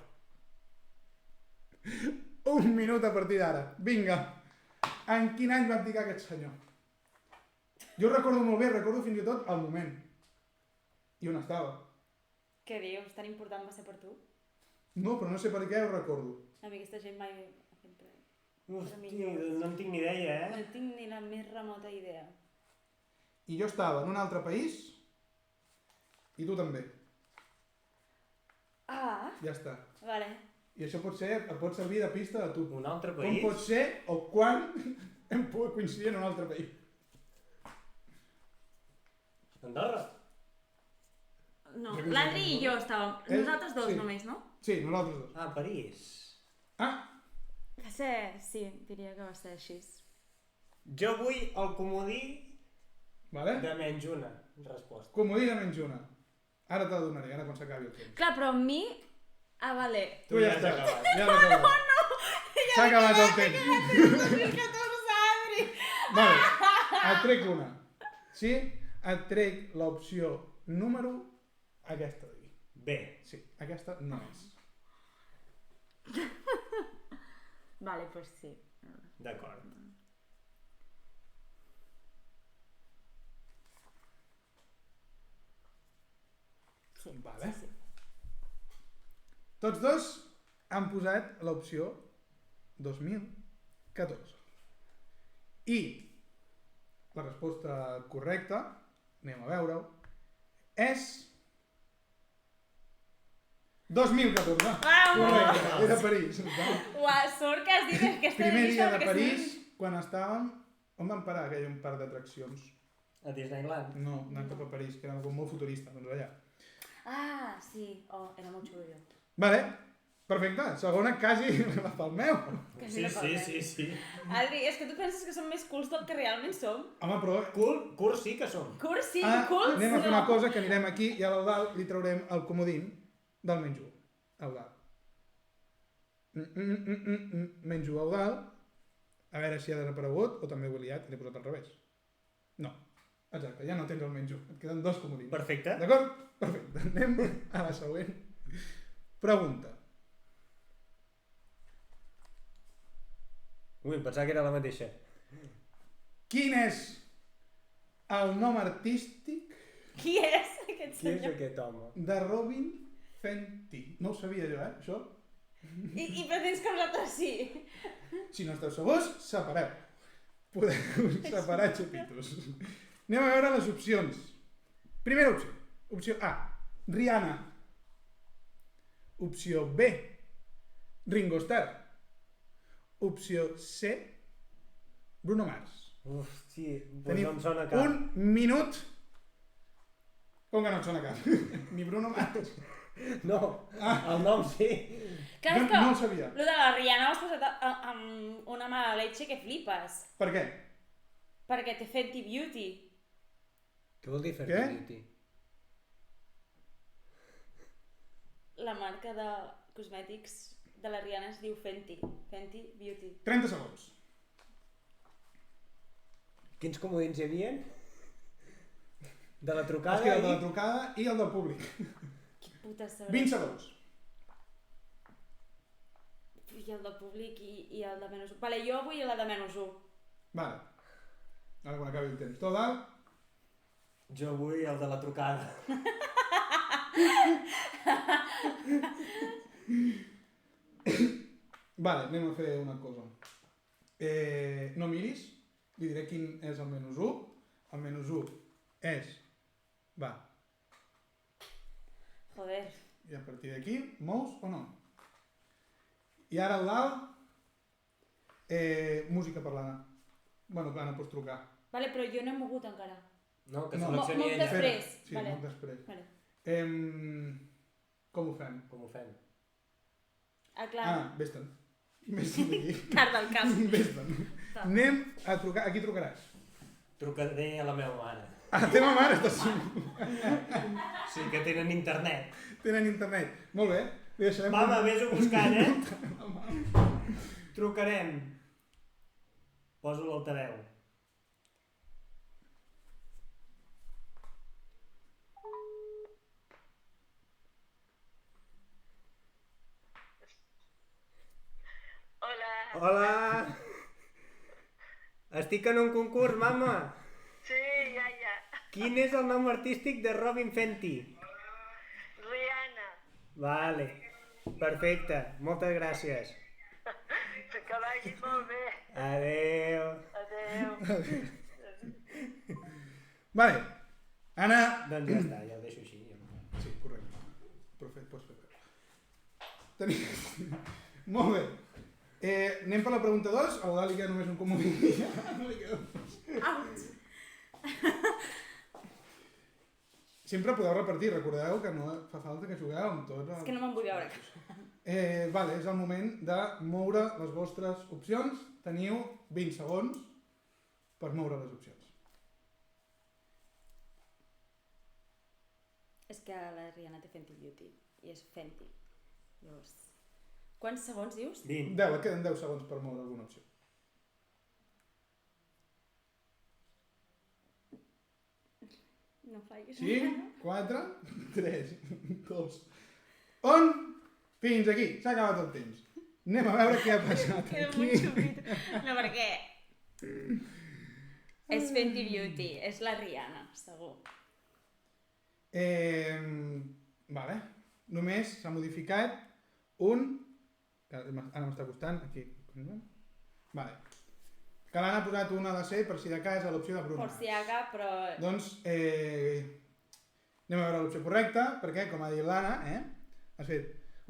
Un minut a partir d'ara. Vinga. En quin any va abdicar aquest senyor? Jo ho recordo molt bé, recordo fins i tot el moment. I on estava. Què dius? Tan important va ser per tu? No, però no sé per què ho recordo. A mi aquesta gent mai ha fet res. Hosti, no en tinc ni idea, No eh? tinc ni la més remota idea. I jo estava en un altre país i tu també. Ah, Ja està. vale. I això et pot servir de pista a tu. Un altre Com país? pot ser o quan hem pogut coincidir en un altre país. Andorra. No, Jo que l'Adri sí, i jo estàvem... Nosaltres dos Sí. només, no? Sí, nosaltres dos. Ah, París. Ah, Va ser... Sí, diria que va ser així. Jo vull el comodí vale. de menys una resposta. Comodí de menys una. Ara te la donaré, ara quan s'acabi el temps. Clar, però amb mi... Ah, vale. Tu ja has està. acabat. Ja l'he acabat. S'ha acabat el temps. 2014, Adri! Vale, et trec una. Sí? Et trec l'opció número aquesta d'aquí. Bé. Sí, aquesta no és. Vale, pues sí. D'acord. Sí, Vale. sí, sí. Tots dos han posat l'opció 2014. I la resposta correcta, anem a veure-ho, és 2014. Vamos! Correcte, era París. Uau, sort que has dit aquesta Primer dia de perquè París, quan estàvem On vam parar, que hi ha un parc d'atraccions? A Disneyland. No, anant cap a París, que era algo molt futurista, doncs allà. Ah, sí. Oh, era molt xulo. Vale, perfecte. Segona quasi pel meu. Sí. Adri, és que tu penses que som més cools del que realment som? Home, però... Curs sí que som. Curs sí, Ah, cools anem a fer no. una cosa, que anirem aquí i a l'Eudal li traurem el comodín del menjo. Eudal. Menjo Eudal. A veure si ha desaparegut o també ho he liat i l'he posat al revés. No. Exacte, ja no tens el menjo. Et queden 2 comodins. Perfecte. D'acord? Perfecte. Anem a la següent pregunta. Ui, pensava que era la mateixa. Quin és el nom artístic Qui és aquest Qui és senyor? aquest home? de Robin Fenty? No ho sabia jo, això. I pretens que nosaltres sí? Si no esteu segurs, separeu. Podeu separar xupitos. Anem a veure les opcions. Primera opció. Opció A, Rihanna. Opció B, Ringo Starr. Opció C, Bruno Mars. Uf, sí, doncs Tenim no em sona cap. un minut. Com que no et sona cap? Ni Bruno Mars. No, el nom sí. Clar, Jo és que no ho sabia. lo de la Rihanna ho has posat amb una mala leche que flipes. Per què? Perquè té Fenty Beauty. Què vol dir fer Què? beauty? La marca de cosmètics de la Rihanna es diu Fenty. Fenty Beauty. 30 segons. Quins comodins hi havia? De la trucada Hòstia, el de la trucada i el del públic. Qui puta sabrà? 20 segons. I el del públic i el de menys 1. Vale, jo vull la de menys 1. Vale. Ara quan acabi el temps. Tot dalt. Jo vull el de la trucada. Vale, anem a fer una cosa. No miris, li diré quin és el menys 1. El menys 1 és... Va, Joder. i a partir d'aquí, mous o no? I ara al dalt, música parlada. Bueno, clar, no pots trucar. Vale, però jo no he mogut encara. No, que No. seleccioni Molt ella. després. Sí, Vale. molt després. Vale. Com ho fem? Com ho fem? Ah, clar. Ah, vés-te'n. Vés-te'n d'aquí. Car del cap. Vés-te'n. Anem a trucar. A qui trucaràs? Trucaré a la meva mare. A la teva mare estàs... Sí, que tenen internet. Tenen internet. Molt bé. Li deixarem... Mama, vés-ho buscant, Trucarem. Poso l'altaveu. Hola. Hola! Estic en un concurs, mama! Sí, ja. Quin és el nom artístic de Robin Fenty? Rihanna. Vale, perfecte, moltes gràcies. Que vagi molt bé. Adeu. Adeu. Vale. Anna... Doncs ja està, ja ho deixo així. Sí, correcte. Però pots fer. Tenim... Molt bé. Anem per la pregunta 2. A l'Eudal li queda només un comodí. No li queda dos. Out. Sempre podeu repartir. Recordeu que no fa falta que jugueu amb tots. És que no me'n vull veure. Vale, és el moment de moure les vostres opcions. Teniu 20 segons per moure les opcions. És que la Rihanna té Fenty Beauty. I és Fenty. Llavors... Quants segons dius? 20. 10, et queden 10 segons per moure alguna opció. No fallis. 5, 4, 3, 2... On? Fins aquí. S'ha acabat el temps. Anem a veure què ha passat Queda aquí. molt xupit. No, perquè... És Fenty Beauty. És la Rihanna, segur. Vale. Només s'ha modificat un... Ara m'està costant. Aquí. Vale. Que l'Anna ha posat una de C per si de cas a l'opció de Bruno Per si hi ha cap, però... Doncs anem a veure l'opció correcta, perquè, com ha dit l'Anna, ho ha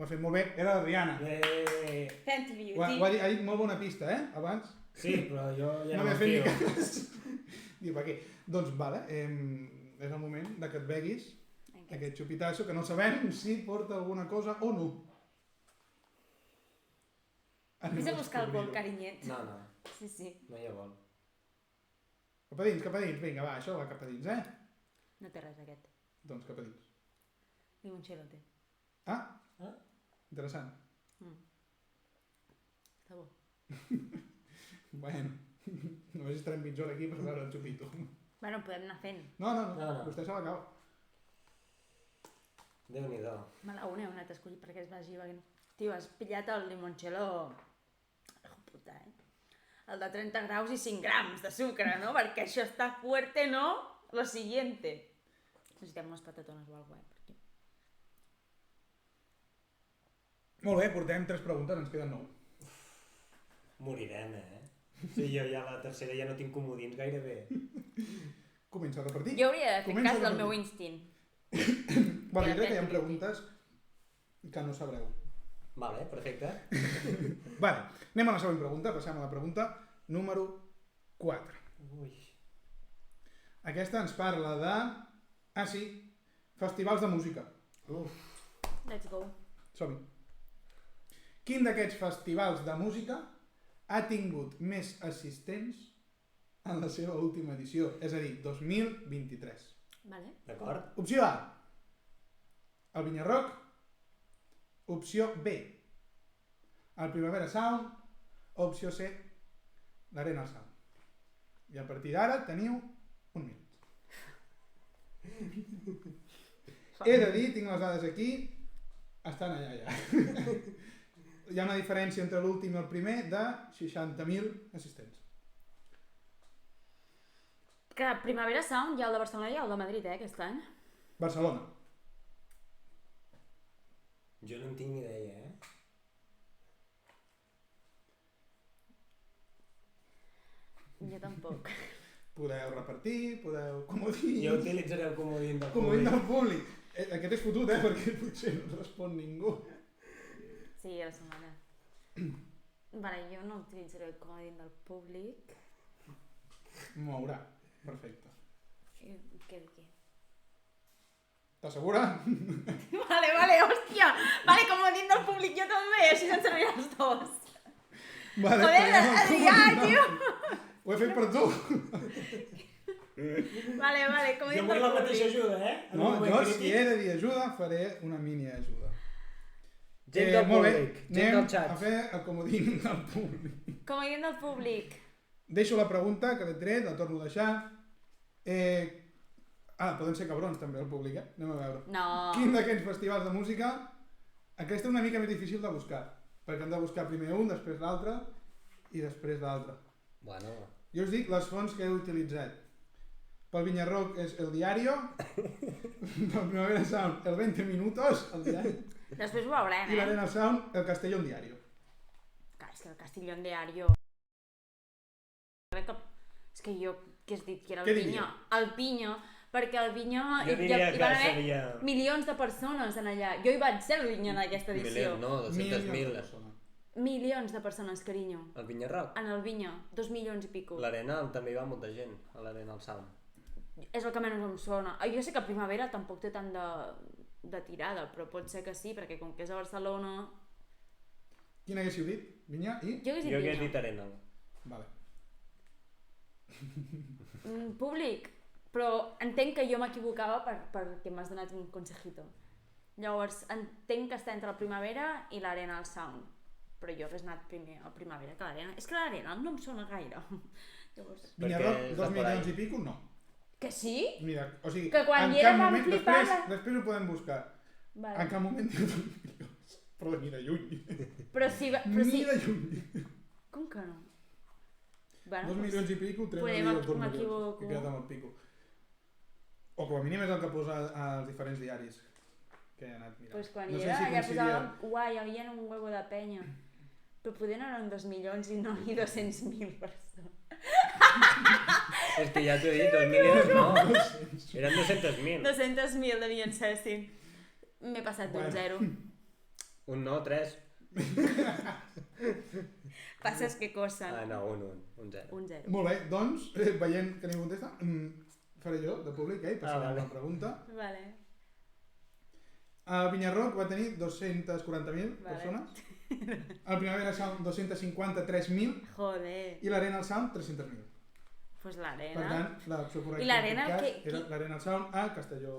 fet molt bé, era la Rihanna. Eh, Fenty Ha Beauty. dit molt bona pista, abans. Sí, però jo ja No no m'he fet ni confio. cas. Diu, per què? Doncs, vale, és el moment de que et beguis aquest xupitasso que no sabem si porta alguna cosa o no. Vés a buscar el bol, descobrir-ho. carinyet. No, Sí. no hi ha vol. Cap a dins, vinga, va, això va cap a dins, No té res aquest. Doncs cap a dins. Limoncello té. Ah, Ah? interessant. Està bo. Bueno, només estarem mitja hora aquí per veure el xupito. Bueno, podem anar fent. No, No. vostè se l'acaba. Déu-n'hi-do. Me la une, un altre escollit perquè es vagi veient. Tio, has pillat el limoncello... Hijo puta, El de 30 graus i 5 grams de sucre, no? Perquè això està fuerte, ¿no? Lo siguiente. Necessitem unes patatones o alguna cosa, per aquí. Molt bé, portem 3 preguntes, ens queden 9. Morirem, Sí, jo ja la tercera ja no tinc comodins gairebé. Comença a repartir. Jo hauria de fer Comença cas a del meu repartir. instint. Bueno, jo crec que hi ha Depèn. preguntes que no sabreu. Vale, perfecte. Vale, anem a la següent pregunta, passem a la pregunta número 4. Ui. Aquesta ens parla de... Ah, sí, festivals de música. Uf. Let's go. Som-hi. Quin d'aquests festivals de música ha tingut més assistents en la seva última edició? És a dir, 2023. Vale. D'acord? Opció A, el Vinyarroc. Opció B, el Primavera Sound. Opció C, l'Arena Sound. I a partir d'ara teniu un minut. He de dir, tinc les dades aquí, estan allà ja. Hi ha una diferència entre l'últim i el primer de 60.000 assistents. Que Primavera Sound hi ha el de Barcelona i el de Madrid, aquest any. Barcelona. Jo no en tinc ni idea, Jo tampoc. Podeu repartir, podeu... Comodí. Jo utilitzaré el comodín del Comodí públic. del públic. Aquest és fotut, perquè potser no respon ningú. Sí, a la setmana. Vale, jo no utilitzaré el comodín del públic. Mourà. Perfecte. Què de què? T'has segura? Vale, hòstia! Vale, comodín del públic jo també, així se'n serviran els dos. Vale, Joder, farem el Adrià, comodí. tio! Ho he fet per tu. Vale, Jo comodín vull del la mateixa públic. ajuda, En No, un moment jo crític. si he de dir ajuda, faré una mini ajuda. Gent del Molt bé, públic, gent anem del xat. a fer el comodín del públic. Comodín del públic. Deixo la pregunta que l'he tret, la torno a deixar. Poden ser cabrons també el públic, Anem a veure. No. Quin d'aquests festivals de música... Aquesta és una mica més difícil de buscar, perquè hem de buscar primer un, després l'altre i després l'altre. Bueno, Jo us dic les fonts que he utilitzat. Pel Vinyarroc és El Diario, pel Primavera Sound El 20 Minutos, El Diari, Després ho veurem, i l'Arena Sound El Castellón Diario. Clar, és que el Castillón Diario... És que jo, què has dit? Que era Què el diria? Pinyó. El Pinyó, perquè el Pinyó... jo diria hi que van haver seria... milions de persones en allà. Jo hi vaig ser el Pinyó en aquesta edició. No, 200.000. persones. Milions de persones, carinyo. El Vinyarroc. En el Vinyó, 2 milions i pico. L'Arena també hi va molta gent, a l'Arena al Sound. És el que menys em sona. Jo sé que Primavera tampoc té tant de tirada, però pot ser que sí, perquè com que és a Barcelona... Quin haguéssiu dit? Vinyà i... Jo hagués dit Jo hagués Pinyó. dit Arena. Vale. Públic, però entenc que jo m'equivocava perquè m'has donat un consejito. Llavors, entenc que està entre la Primavera i l'Arena al Sound, però jo hagués anat primer a Primavera que l'Arena. És que l'Arena no em sona gaire. Llavors... Vinyarroc, és 2 de por milions ahí. i pico, no. Que sí? Mira, o sigui, Que quan en hi era cap vam moment, flipar. després ho podem buscar. Vale. En cap moment diu 2 milions. Però ni de lluny. Però sí, Ni de lluny. Com que no? Bueno, 2 milions i pico, 3 potser milions, 2 milions. m'equivoco. He quedat amb el pico. O com a mínim és el que posa als diferents diaris que he anat mirant. Pues quan no hi sé era, si allà coincidia... posava guai, hi havia un huevo de penya. Però poder no eren 2 milions i no i 200.000 persones. És que ja t'ho he dit, 2 milions no. Eren 200.000. 200.000 devien ser, sí. M'he passat d'un Bueno. zero. Un no, 3. Passes que cosen. Ah, no, un 0. Un 0. Molt bé, doncs, veient que ningú contesta, faré jo, de públic, passarem vale. la pregunta. Vale. El Vinyarroc va tenir 240.000 Vale. persones. El Primavera Sound, 253.000. Joder. I l'Arena Sound, 300.000. Pues Per l'Arena. tant, l'opció correcta I l'Arena, en aquest qui- cas era l'Arena Sound a Castelló...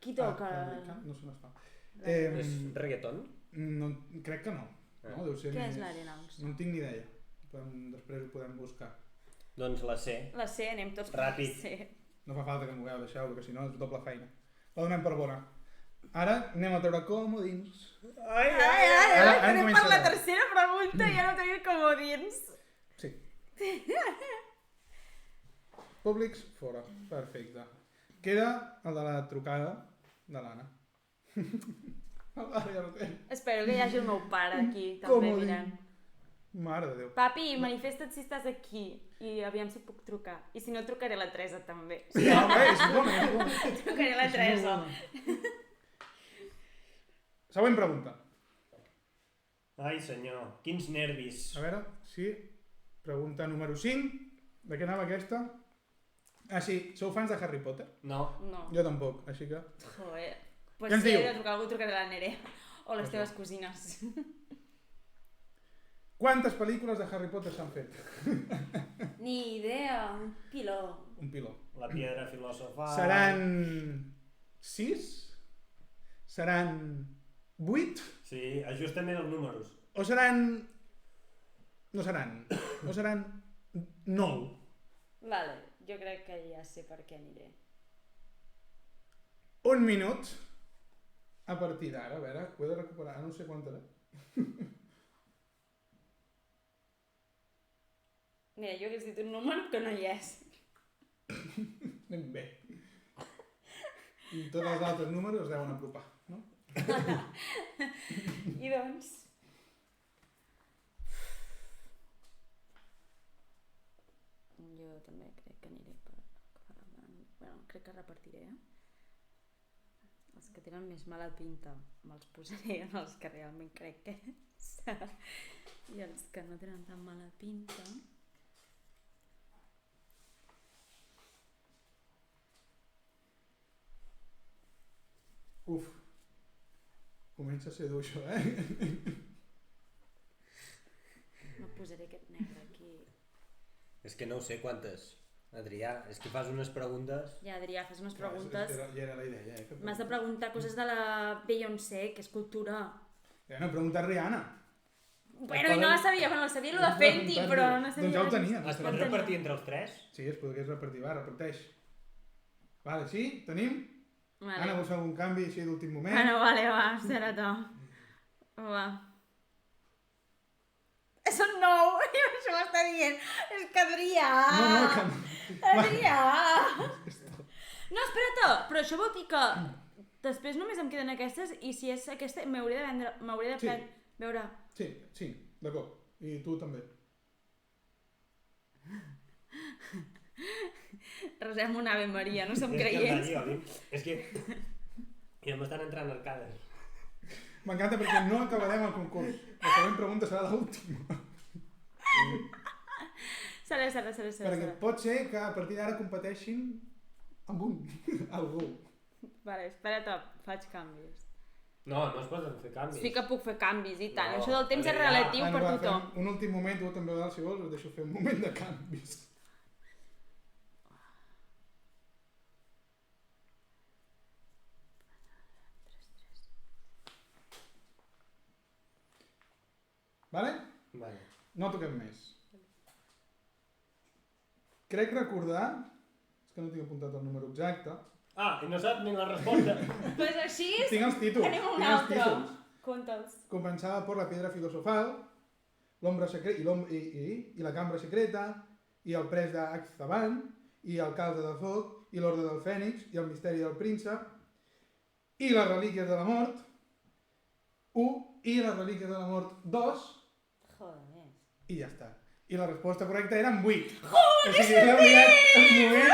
Qui toca? No sé on es fa. És reggaeton? No, crec que no. No, deu ser Què més... és l'Arena? No en tinc ni idea. Després ho podem buscar. Doncs la C. La C, anem tots Ràpid. per la C. No fa falta que m'ho hagueu deixat, perquè si no és doble feina. La donem per bona. Ara anem a treure comodins. Ai, Ara Anem comença per la la- tercera pregunta i ja no tenim comodins. Sí. Públics, fora. Perfecte. Queda el de la trucada de l'Anna. Ara ja no té. Espero que hi hagi el meu pare aquí, també Comodín. mirant. Mare de Déu. Papi, manifesta't si estàs aquí i aviam si puc trucar. I si no, trucaré a la Teresa també. Sí, home, és bona, és bona. Trucaré a la Teresa. Següent pregunta. Ai, senyor, quins nervis. A veure, sí. Pregunta número 5. De què anava aquesta? Ah, sí. Sou fans de Harry Potter? No. No. Jo tampoc, així que... Joder. Pues Què ens si he diu? de trucar a algú, trucaré a la Nerea. O les teves cosines. Quantes pel·lícules de Harry Potter s'han fet? Ni idea. Un piló. Un piló. La piedra filosofal... Seran 6? Seran 8? Sí, ajustament els números. O seran... No seran. O seran 9? Vale, jo crec que ja sé per què aniré. 1 minut. A partir d'ara, a veure, ho he de recuperar, no sé quant era. Mira, jo hagués dit un número que no hi és. Anem bé. I tots els altres números es deuen apropar, no? I doncs... Jo també crec que aniré per... Bueno, crec que repartiré, Els que tenen més mala pinta me'ls posaré en els que realment crec que és. I els que no tenen tan mala pinta... Uf. Comença a ser dur això, No posaré aquest negre aquí. És que no ho sé quantes. Adrià, és que fas unes preguntes... Ja, Adrià, fas unes Clar, preguntes. Ja era la idea, que... M'has de preguntar coses de la Beyoncé, que és cultura. Ja no he preguntat Rihanna. Bueno, i no la sabia, bueno, la sabia lo de Fenty, però no sabia... Doncs ja ho tenia. Es pot repartir entre els tres? Sí, es podria repartir, va, reparteix. Vale, sí? Tenim? Vale. Anna, vols fer algun canvi així d'últim moment? Bueno, vale, va, espera't. Va. Són 9, i això m'està dient. És que Adrià... No, que no. Adrià! No, espera't, però això vol dir que després només em queden aquestes i si és aquesta m'hauré de vendre, m'hauré de Sí. veure... Sí, d'acord. I tu també. Resem una Ave Maria, no som És que creients. és que... Ja m'estan entrant arcades. M'encanta perquè no acabarem el concurs. La següent pregunta serà l'última. Serà. Perquè pot ser que a partir d'ara competeixin amb algú. Vale, espera't, faig canvis. No, no es poden fer canvis. Sí que puc fer canvis i tant. No, Això del temps és Adrià. relatiu per va, tothom. fem un últim moment, tu també, si vols, us deixo fer un moment de canvis. Vale? Vale. No toquem més. Crec recordar, és que no tinc apuntat el número exacte, Ah, i no saps ni la resposta. Pues així tinc els títols. tenim un tinc els altre. títols. Conta'ls. Comenzaba por la piedra filosofal, l'ombra secreta i la cambra secreta, i el pres d'Azkaban, i el calze del foc, i l'ordre del fènix, i el misteri del príncep, i les relíquies de la mort, 1, i les relíquies de la mort 2, Joder. i ja està. I la resposta correcta eren 8. Joder, o sigui, l'he enviat en un moment...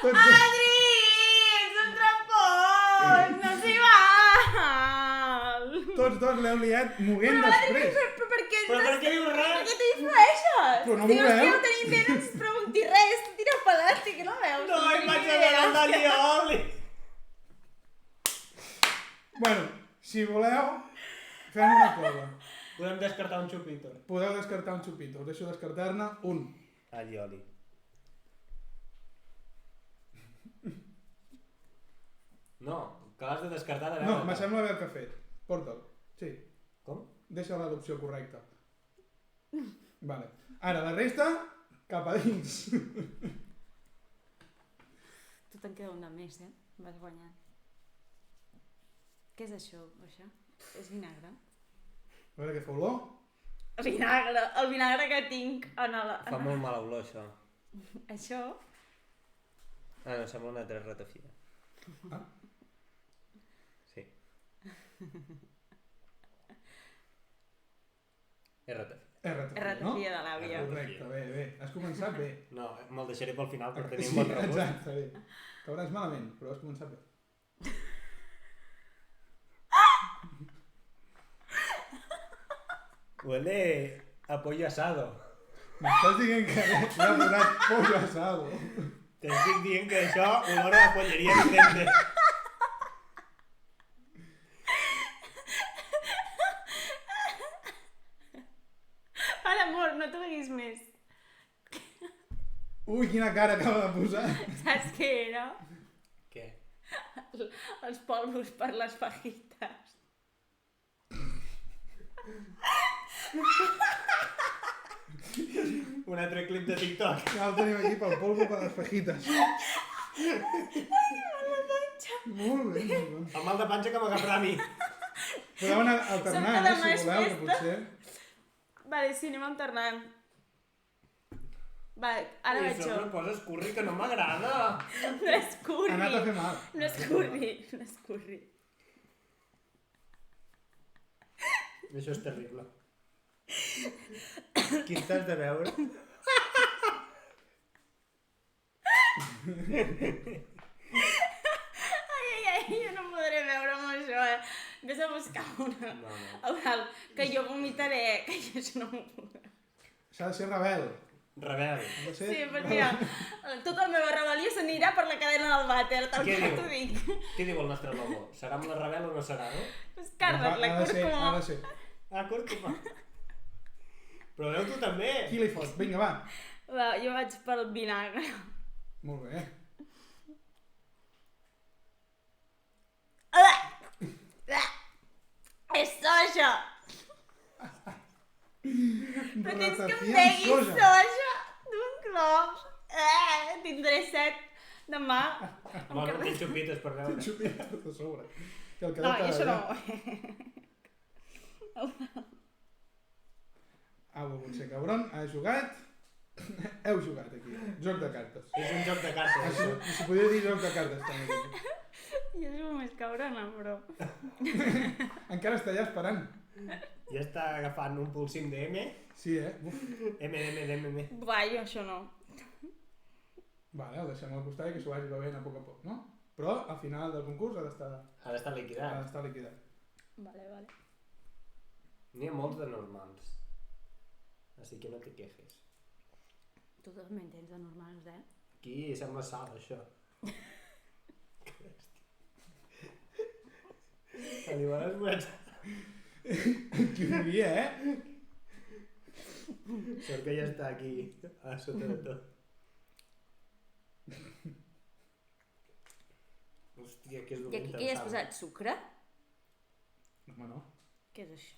Adri, ets un trampós! No s'hi va! l'heu liat movent després. Però per què Però per què dius Per res? què t'hi influeixes? Però no Dius m'ho que veu? no tenim bé, no ens pregunti res, tu tira pelàstic, no veus? No, em tinc vaig ni a veure idea. el Dalioli! Bueno, si voleu, fem una cosa. Podem descartar un xupito. Podeu descartar un xupito. Us deixo descartar-ne un. Allioli. No, que l'has de descartar de veure. No, me sembla haver-te fet. Porta'l. Sí, Com? deixa-la l'opció correcta. Vale. Ara, la resta, cap a dins. Tu te'n queda un de més, eh? Vas guanyant. Què és això? És vinagre? A veure què fa olor. Vinagre, el vinagre que tinc en el... Fa molt mala olor, això. Això? Ah, no, sembla una altra ratafia. Ah. Sí. És ratafia. És ratafia, no? Ratafia de l'àvia. Correcte, bé, bé. Has començat bé. No, me'l deixaré pel final per tenir un bon regust. Exacte, bé. Acabaràs malament, però has començat bé. Huele a pollo asado. M'estàs dient que li ha posat pollo asado. T'estic dient que això olor a polleria Vicente. Para, amor, no t'ho diguis més. Ui, quina cara acaba de posar. Saps què era? Què? Els polvos per les fajitas. Un altre clip de TikTok. Ja el tenim aquí pel polvo per les fajitas. Molt bé, molt bé. El mal de panxa que m'agafarà a mi. Podeu anar alternant, Som cada si voleu, que més potser... Vale, sí, anem alternant. Vale, ara I vaig això jo. és una cosa escurri que no m'agrada. No és curri. Ha anat a fer mal. No és curri, no és curri. Això és terrible. Quin t'has de veure? Ai, ai, ai, jo no podré veure amb això, eh? Vés a buscar una. No, no. Eudal, que jo vomitaré, que jo això no m'ho podré. S'ha de ser rebel. Rebel. Ha de ser Sí, però mira, tota la meva rebel·lió s'anirà per la cadena del vàter, tal Què que diu? t'ho dic. Què diu el nostre logo? Serà amb la rebel o no serà, no? És Carles, la Ha de ser, cúrcuma. ha de ser. Ah, cúrcuma. Però veu tu també. Qui li fot? Vinga, va. Va, jo vaig pel vinagre. Molt bé. És soja! Però tens que em Ratafia amb deguis soja. soja d'un clop. Tindré set demà. Bueno, tinc xupites per veure. Xupina tot a sobre. Que el No, cadet i això no. Ha volgut ser cabron, ha jugat. Heu jugat aquí. Joc de cartes. És un joc de cartes, Això, això. si podria dir joc de cartes també. Jo soc més cabrona, però... Encara està allà esperant. Ja està agafant un pulsim de M. Sí, Uf. M. Va, jo això no. Vale, el deixem al costat i que s'ho vagi bevent a poc, no? Però al final del concurs ha d'estar Ha d'estar liquidat. liquidat. Vale, vale. N'hi ha molts de normals. Així que no te quejes. Tu també en tens de normals, eh? Aquí sembla sal, això. Li van esmorzar. Qui ho diria, eh? Sort que ja està aquí, a sota de tot. Hòstia, que és I dolent. aquí què hi has posat? Sucre? Home, no. Què és això?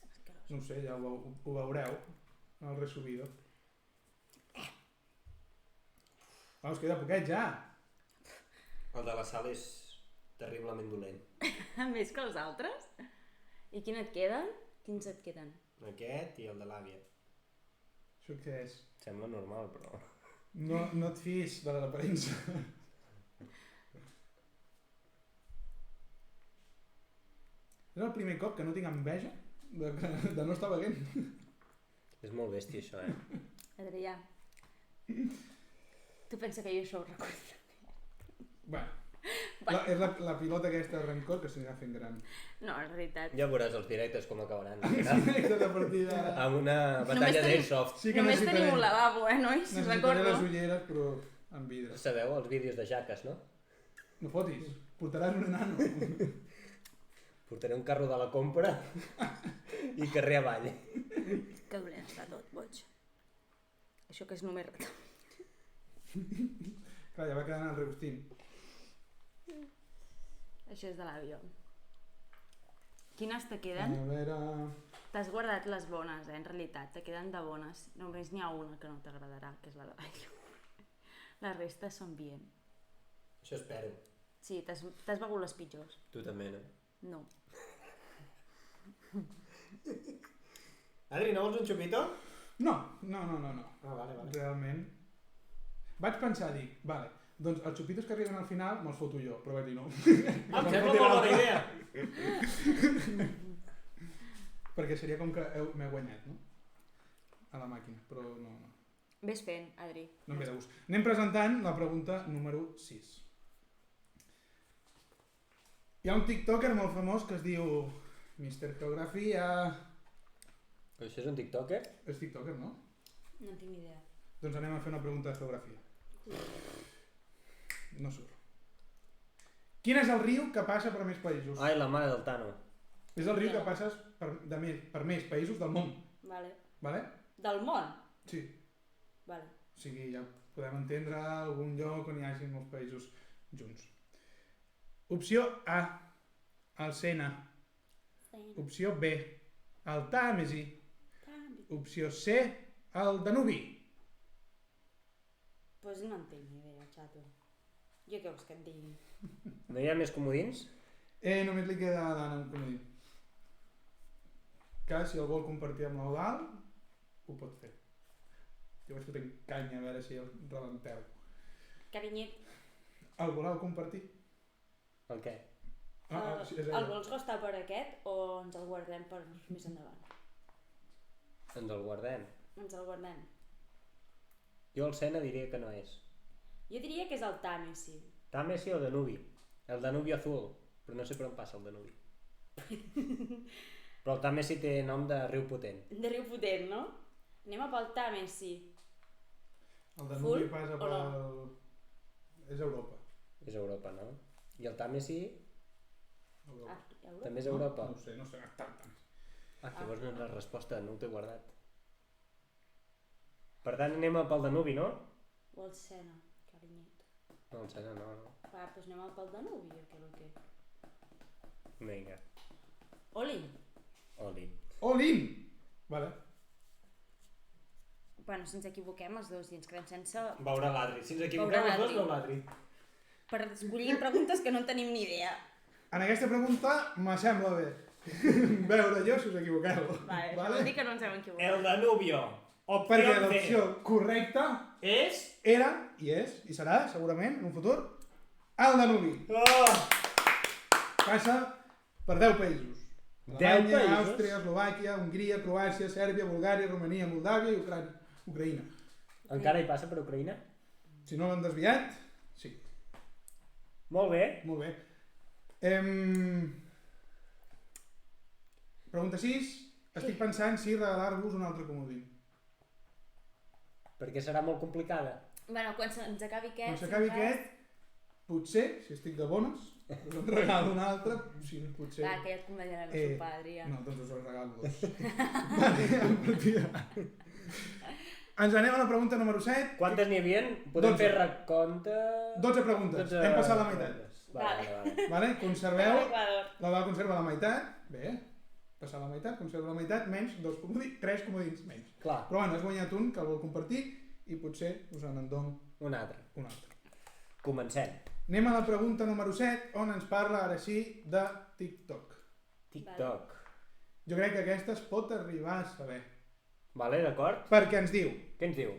Asquerós. No ho sé, ja ho veureu. En el resubido. Vamos, queda poquet ja. El de la sal és terriblement dolent. Més que els altres? I quin et queden? Quins et queden? Aquest i el de l'àvia. Això què és? Sembla normal, però... No et fiïs de l'aparença. És el primer cop que no tinc enveja de no estar beguent. És molt bèstia, això, eh? Adrià, tu pensa que jo això ho recordo? Bueno, És la pilota aquesta de rancor que s'anirà fent gran. No, és veritat. Ja veuràs els directes com acabaran. Aquesta de partida... Amb una Només batalla tenim- d'Airsoft. Sí que Només tenim necessitaré- un lavabo, nois? Necessitaré Recordo. les ulleres, però amb vidre. Sabeu els vídeos de jaques, no? No fotis, portaràs un enano. Portaré un carro de la compra i carrer avall. Que dolent està tot, boig. Això que és només rata. Clar, ja va quedant el Reustín. Això és de l'avió. Quines te A queden? veure... T'has guardat les bones, en realitat. Te queden de bones. Només n'hi ha una que no t'agradarà, que és la de l'avió. La resta són bien. Això espero. Sí, t'has begut les pitjors. Tu també, no? No. Adri, no vols un xupito? No. Ah, vale. Realment. Vaig pensar, dic, vale, doncs els xupitos que arriben al final me'ls foto jo, però vaig dir no. Em sembla molt bona idea. Perquè seria com que m'he guanyat, no? A la màquina, però no. Ves fent, Adri. No em ve de gust. Anem presentant la pregunta número 6. Hi ha un tiktoker molt famós que es diu Mr. Geografia... Això és un tiktoker? És tiktoker, no? No en tinc ni idea. Doncs anem a fer una pregunta de geografia. No surt. Quin és el riu que passa per més països? Ai, la mare del Tano. És el riu que passes per més països del món. Vale. Vale? Del món? Sí. Vale. O sigui, ja podem entendre algun lloc on hi hagi molts països junts. Opció A, el Sena. Opció B, el Tàmesi. Opció C, el Danubi. Pues no en tinc ni idea, xato. Jo què vols que et digui? No hi ha més comodins? Només li queda a l'Anna un comodí. Que si el vol compartir amb l'Eudal, ho pot fer. Jo vaig fotent canya a veure si el rebenteu. Carinyet, El voleu compartir? El què? Sí, és el ella. vols gastar per aquest o ens el guardem per més endavant? Ens el guardem. Ens el guardem. Jo el Sena diria que no és. Jo diria que és el Tàmesi. Tàmesi o Danubi? El Danubi azul, però no sé per on passa el Danubi. Però el Tàmesi té nom de riu potent. De riu potent, no? Anem a pel Tàmesi. El Danubi Full passa o pel... no? És Europa. És Europa, no? I el Tàmesi Europa. Europa? també és Europa. No ho sé, tant. Llavors no és la resposta, no ho t'he guardat. Per tant, anem a pel Danubi, no? O el Sena, carinyet. No, el Sena no. Va, doncs anem a pel Danubi, o què el que? Vinga, Oli! oli. All in! Vale. Bueno, si ens equivoquem els dos i ens quedem sense... Veurà l'Adri. Si ens equivoquem equivoquem els dos, veu l'Adri. Per escollir preguntes que no en tenim ni idea. En aquesta pregunta me sembla bé veure jo si us equivoqueu. Vale, això vol dir que no ens hem equivocat. El Danubio. Perquè Opció l'opció correcta és... era, i és, i serà, segurament, en un futur, el Danubi. Oh! Passa per 10 països. 10 Alemanya, països? Àustria, Eslovàquia, Hongria, Croàcia, Sèrbia, Bulgària, Romania, Moldàvia i Ucraïna. Encara hi passa per Ucraïna? Si no l'han desviat, sí. Molt bé. Molt bé. Pregunta 6. Estic pensant si regalar-vos un altre comodí. Perquè serà molt complicada. Bueno, quan ens acabi aquest... Quan s'acabi aquest, potser, si estic de bones, us en regalo un altre, si no potser... Clar, que ja et convidarem a sopar, Adrià. No, doncs us en regalo 2. Vale, ens anem a la pregunta número 7. Quantes n'hi havia? Podem 12. fer recompte... 12 preguntes. Hem passat la meitat. Vale. Vale? Conserveu... L'Equador. La va conserva la meitat. Bé. Passar la meitat, conserva la meitat, menys 3 comodins menys. Clar. Però bueno, has guanyat un que el vol compartir i potser us en dono Un altre. un altre. Comencem. Anem a la pregunta número 7, on ens parla ara sí de TikTok. TikTok. Jo crec que aquesta es pot arribar a saber. Vale, d'acord. Perquè ens diu, Què ens diu?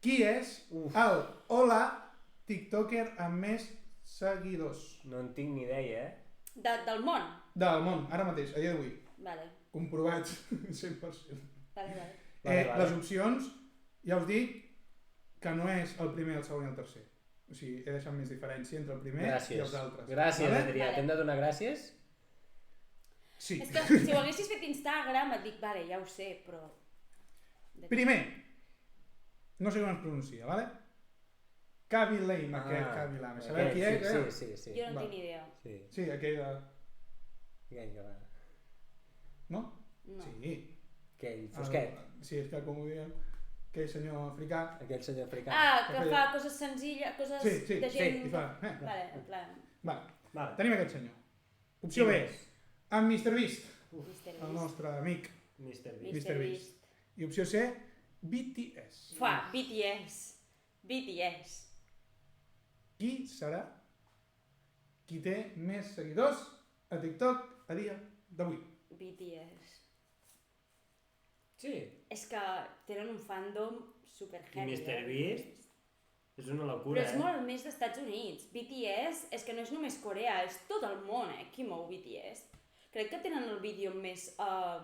qui és el hola TikToker amb més seguidors No en tinc ni idea, eh? Del món? del món, ara mateix, a dia d'avui. Vale, Comprovats 100%. vale. Vale. Les opcions, ja us dic que no és el primer, el segon i el tercer. O sigui, he deixat més diferència entre el primer i Gràcies. els altres. Gràcies, Vale? Adrià. Vale. T'hem de donar gràcies? Sí. És que si ho haguessis fet Instagram et dic, vale, ja ho sé, però... Primer, no sé com es pronuncia, vale? Kaby Lame, aquest Kaby Lame. Sabeu qui és? Sí. Jo no Va. tinc ni idea. Sí. Sí, aquell de... Vinga, va. No? No. Sí. Aquell fosquet. Sí, és que com ho diem, aquell senyor africà... Aquell senyor africà. Ah, que fa coses senzilles, coses Sí, de gent... i fa... Vale, en plan... Vale, Vale. tenim aquest senyor. Opció B, amb MrBeast, Mr. el Beast. nostre amic. Mr. Beast. Mr. Beast. I opció C, BTS. Fa, BTS. BTS. Qui serà qui té més seguidors a TikTok a dia d'avui? BTS. Sí. És que tenen un fandom super I heavy. Mr. Beast és una Però locura, és molt més dels Estats Units. BTS és que no és només Corea, és tot el món, qui mou BTS. Crec que tenen el vídeo amb més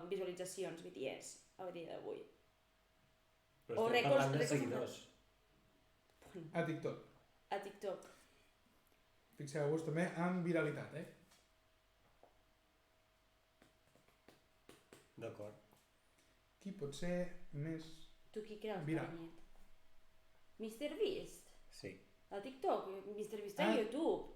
visualitzacions, BTS, a dia d'avui. Però o estem rècords- parlant de rècords seguidors. A TikTok. A TikTok. Fixeu-vos també en viralitat, D'acord. Qui pot ser més... Tu qui creus, Viral. Penyet? Mr. Beast? Sí. A TikTok? Mr. Beast a Ah. YouTube.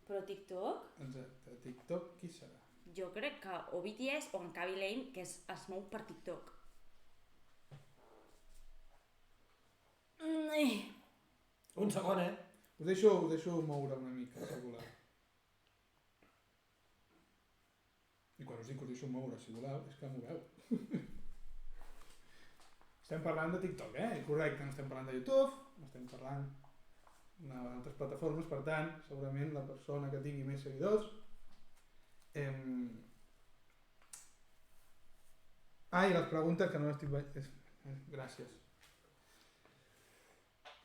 Però a TikTok? Exacte, a TikTok qui serà? Jo crec que o BTS o en Kaby Lame, que es mou per TikTok. Un segon, Us deixo moure una mica, si voleu. I quan us dic que us deixo moure, si voleu, és que moveu. Estem parlant de TikTok, Correcte, no estem parlant de YouTube, no estem parlant d'altres plataformes, per tant, segurament la persona que tingui més seguidors... I les preguntes que no estic veient... Gràcies.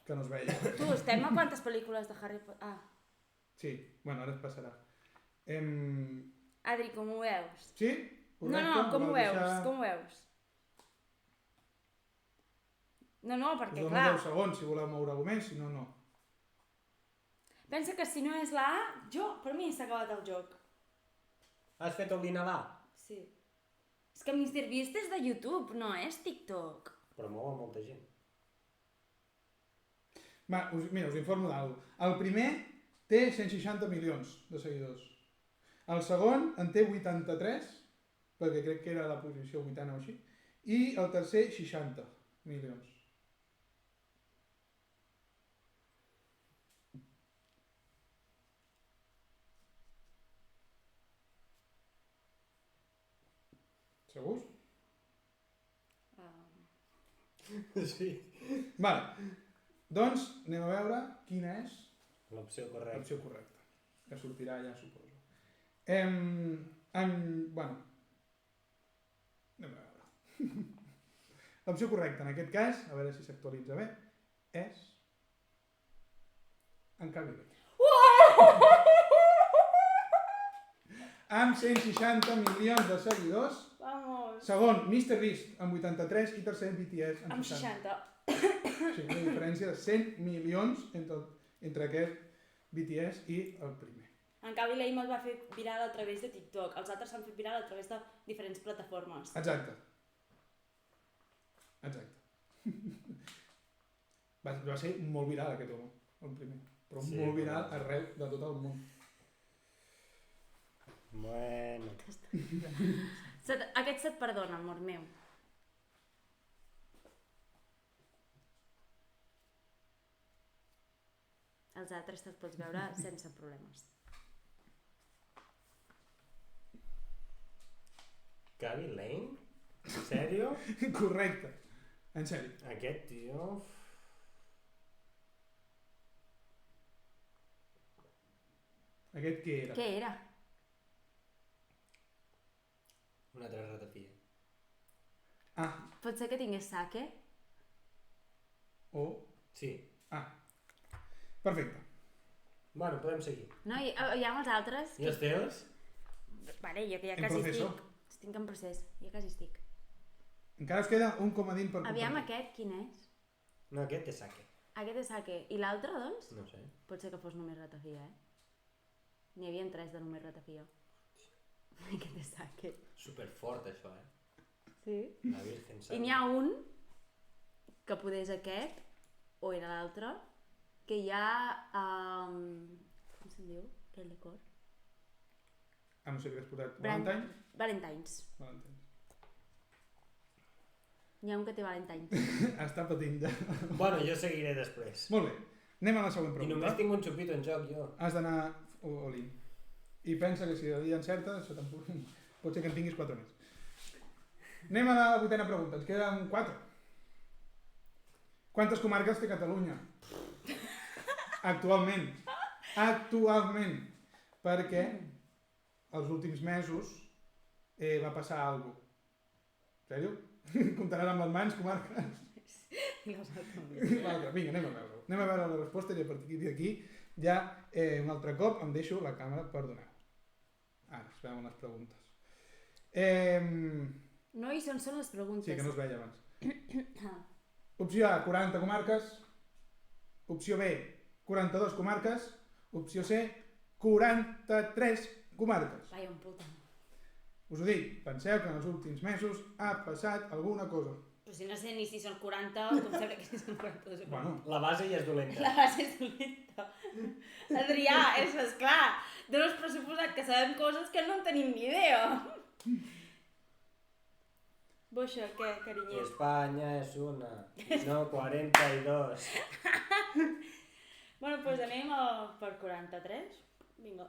Que no es veia. Tu, estem a quantes pel·lícules de Harry Potter? Ah, Sí, bueno, ara es passarà. Adri, com ho veus? Sí? No, Correcte? com ho Voleu veus? deixar- Com ho veus? No, Us perquè dono clar, 10 segons si voleu moure alguna més, si no, no. pensa que si no és la A, per mi s'ha acabat el joc. Has fet el dinar A? Sí. És que Mr. Beast és de YouTube, no és TikTok. Però mou a molta gent. Va, us informo d'alguna cosa. El primer té 160 milions de seguidors. El segon en té 83, perquè crec que era la posició 80 o així, i el tercer 60 milions. Segurs? Sí. Vale. Doncs anem a veure quina és L'opció correcta. l'opció correcta. Que sortirà ja, suposo. Bueno, anem a veure. L'opció correcta en aquest cas, a veure si s'actualitza bé, és en Kaby Lame. Amb 160 milions de seguidors. Vamos. Segon, MrBeast amb 83 i tercer BTS amb Amb 60. 60. Sí, una diferència de 100 milions entre aquest BTS i el primer. En Kaby Lame es va fer viral a través de TikTok. Els altres s'han fet viral a través de diferents plataformes. Exacte. Va ser molt viral aquest home, el primer. Però Sí, molt viral però- arreu de tot el món. Bueno. Aquest se't perdona, amor meu. Els altres te'ls pots veure sense problemes. Kaby Lame? En sèrio? Correcte. En sèrio. Aquest tio... Aquest què era? Què era? Una altra ratafia. Ah, Pot ser que tingués sake? o... Sí. Ah. Perfecte. Bueno, podem seguir. No, hi ha els altres? I els teus? Vale, jo que ja En quasi proceso. estic. Estic en procés, ja quasi estic. Encara us queda un comodín per Aviam compartir. aquest, quin és? No, aquest és sake. Aquest és sake. I l'altre, doncs? No sé. Pot ser que fos només ratafia, N'hi havia 3 de només ratafia. Aquest és sake. Superfort, això, Sí. La Virgen I n'hi ha un, que poder és aquest, o era l'altre, que hi ha... com se'n diu? El licor? No sé què has posat. Brand- Valentines? Valentines. Valentines. N'hi ha un que té Valentines. Està patint ja. Bueno, jo seguiré després. Molt bé. Anem a la següent I pregunta. només tinc un xupito en joc, jo. Has d'anar all-in. I pensa que si el dia encerta, això tampoc... pot ser que en tinguis 4 més. Anem a la 8ª pregunta. Ens queden 4. Quantes comarques té Catalunya? Actualment. Actualment. Perquè els últims mesos va passar alguna cosa. Sèrio? Comptaran amb les mans, comarques? L'altre. Vinga, anem a veure-ho. Anem a veure la resposta i a partir d'aquí ja un altre cop em deixo la càmera per donar. Ara es veuen les preguntes. No, i són les preguntes. Sí, que no es veia abans. Opció A, 40 comarques. Opció B, 42 comarques. Opció C, 43 comarques. Vai, un puta. Us ho dic, penseu que en els últims mesos ha passat alguna cosa. Però si no sé ni si són 40, com sabré que si són 42 o 40. Bueno, La base ja és dolenta. La base és dolenta. Adrià, és esclar. Dones pressuposat que sabem coses que no en tenim ni idea. Boixa, què, carinyer? Espanya és una, no 42. Bueno, doncs anem per 43. Vinga,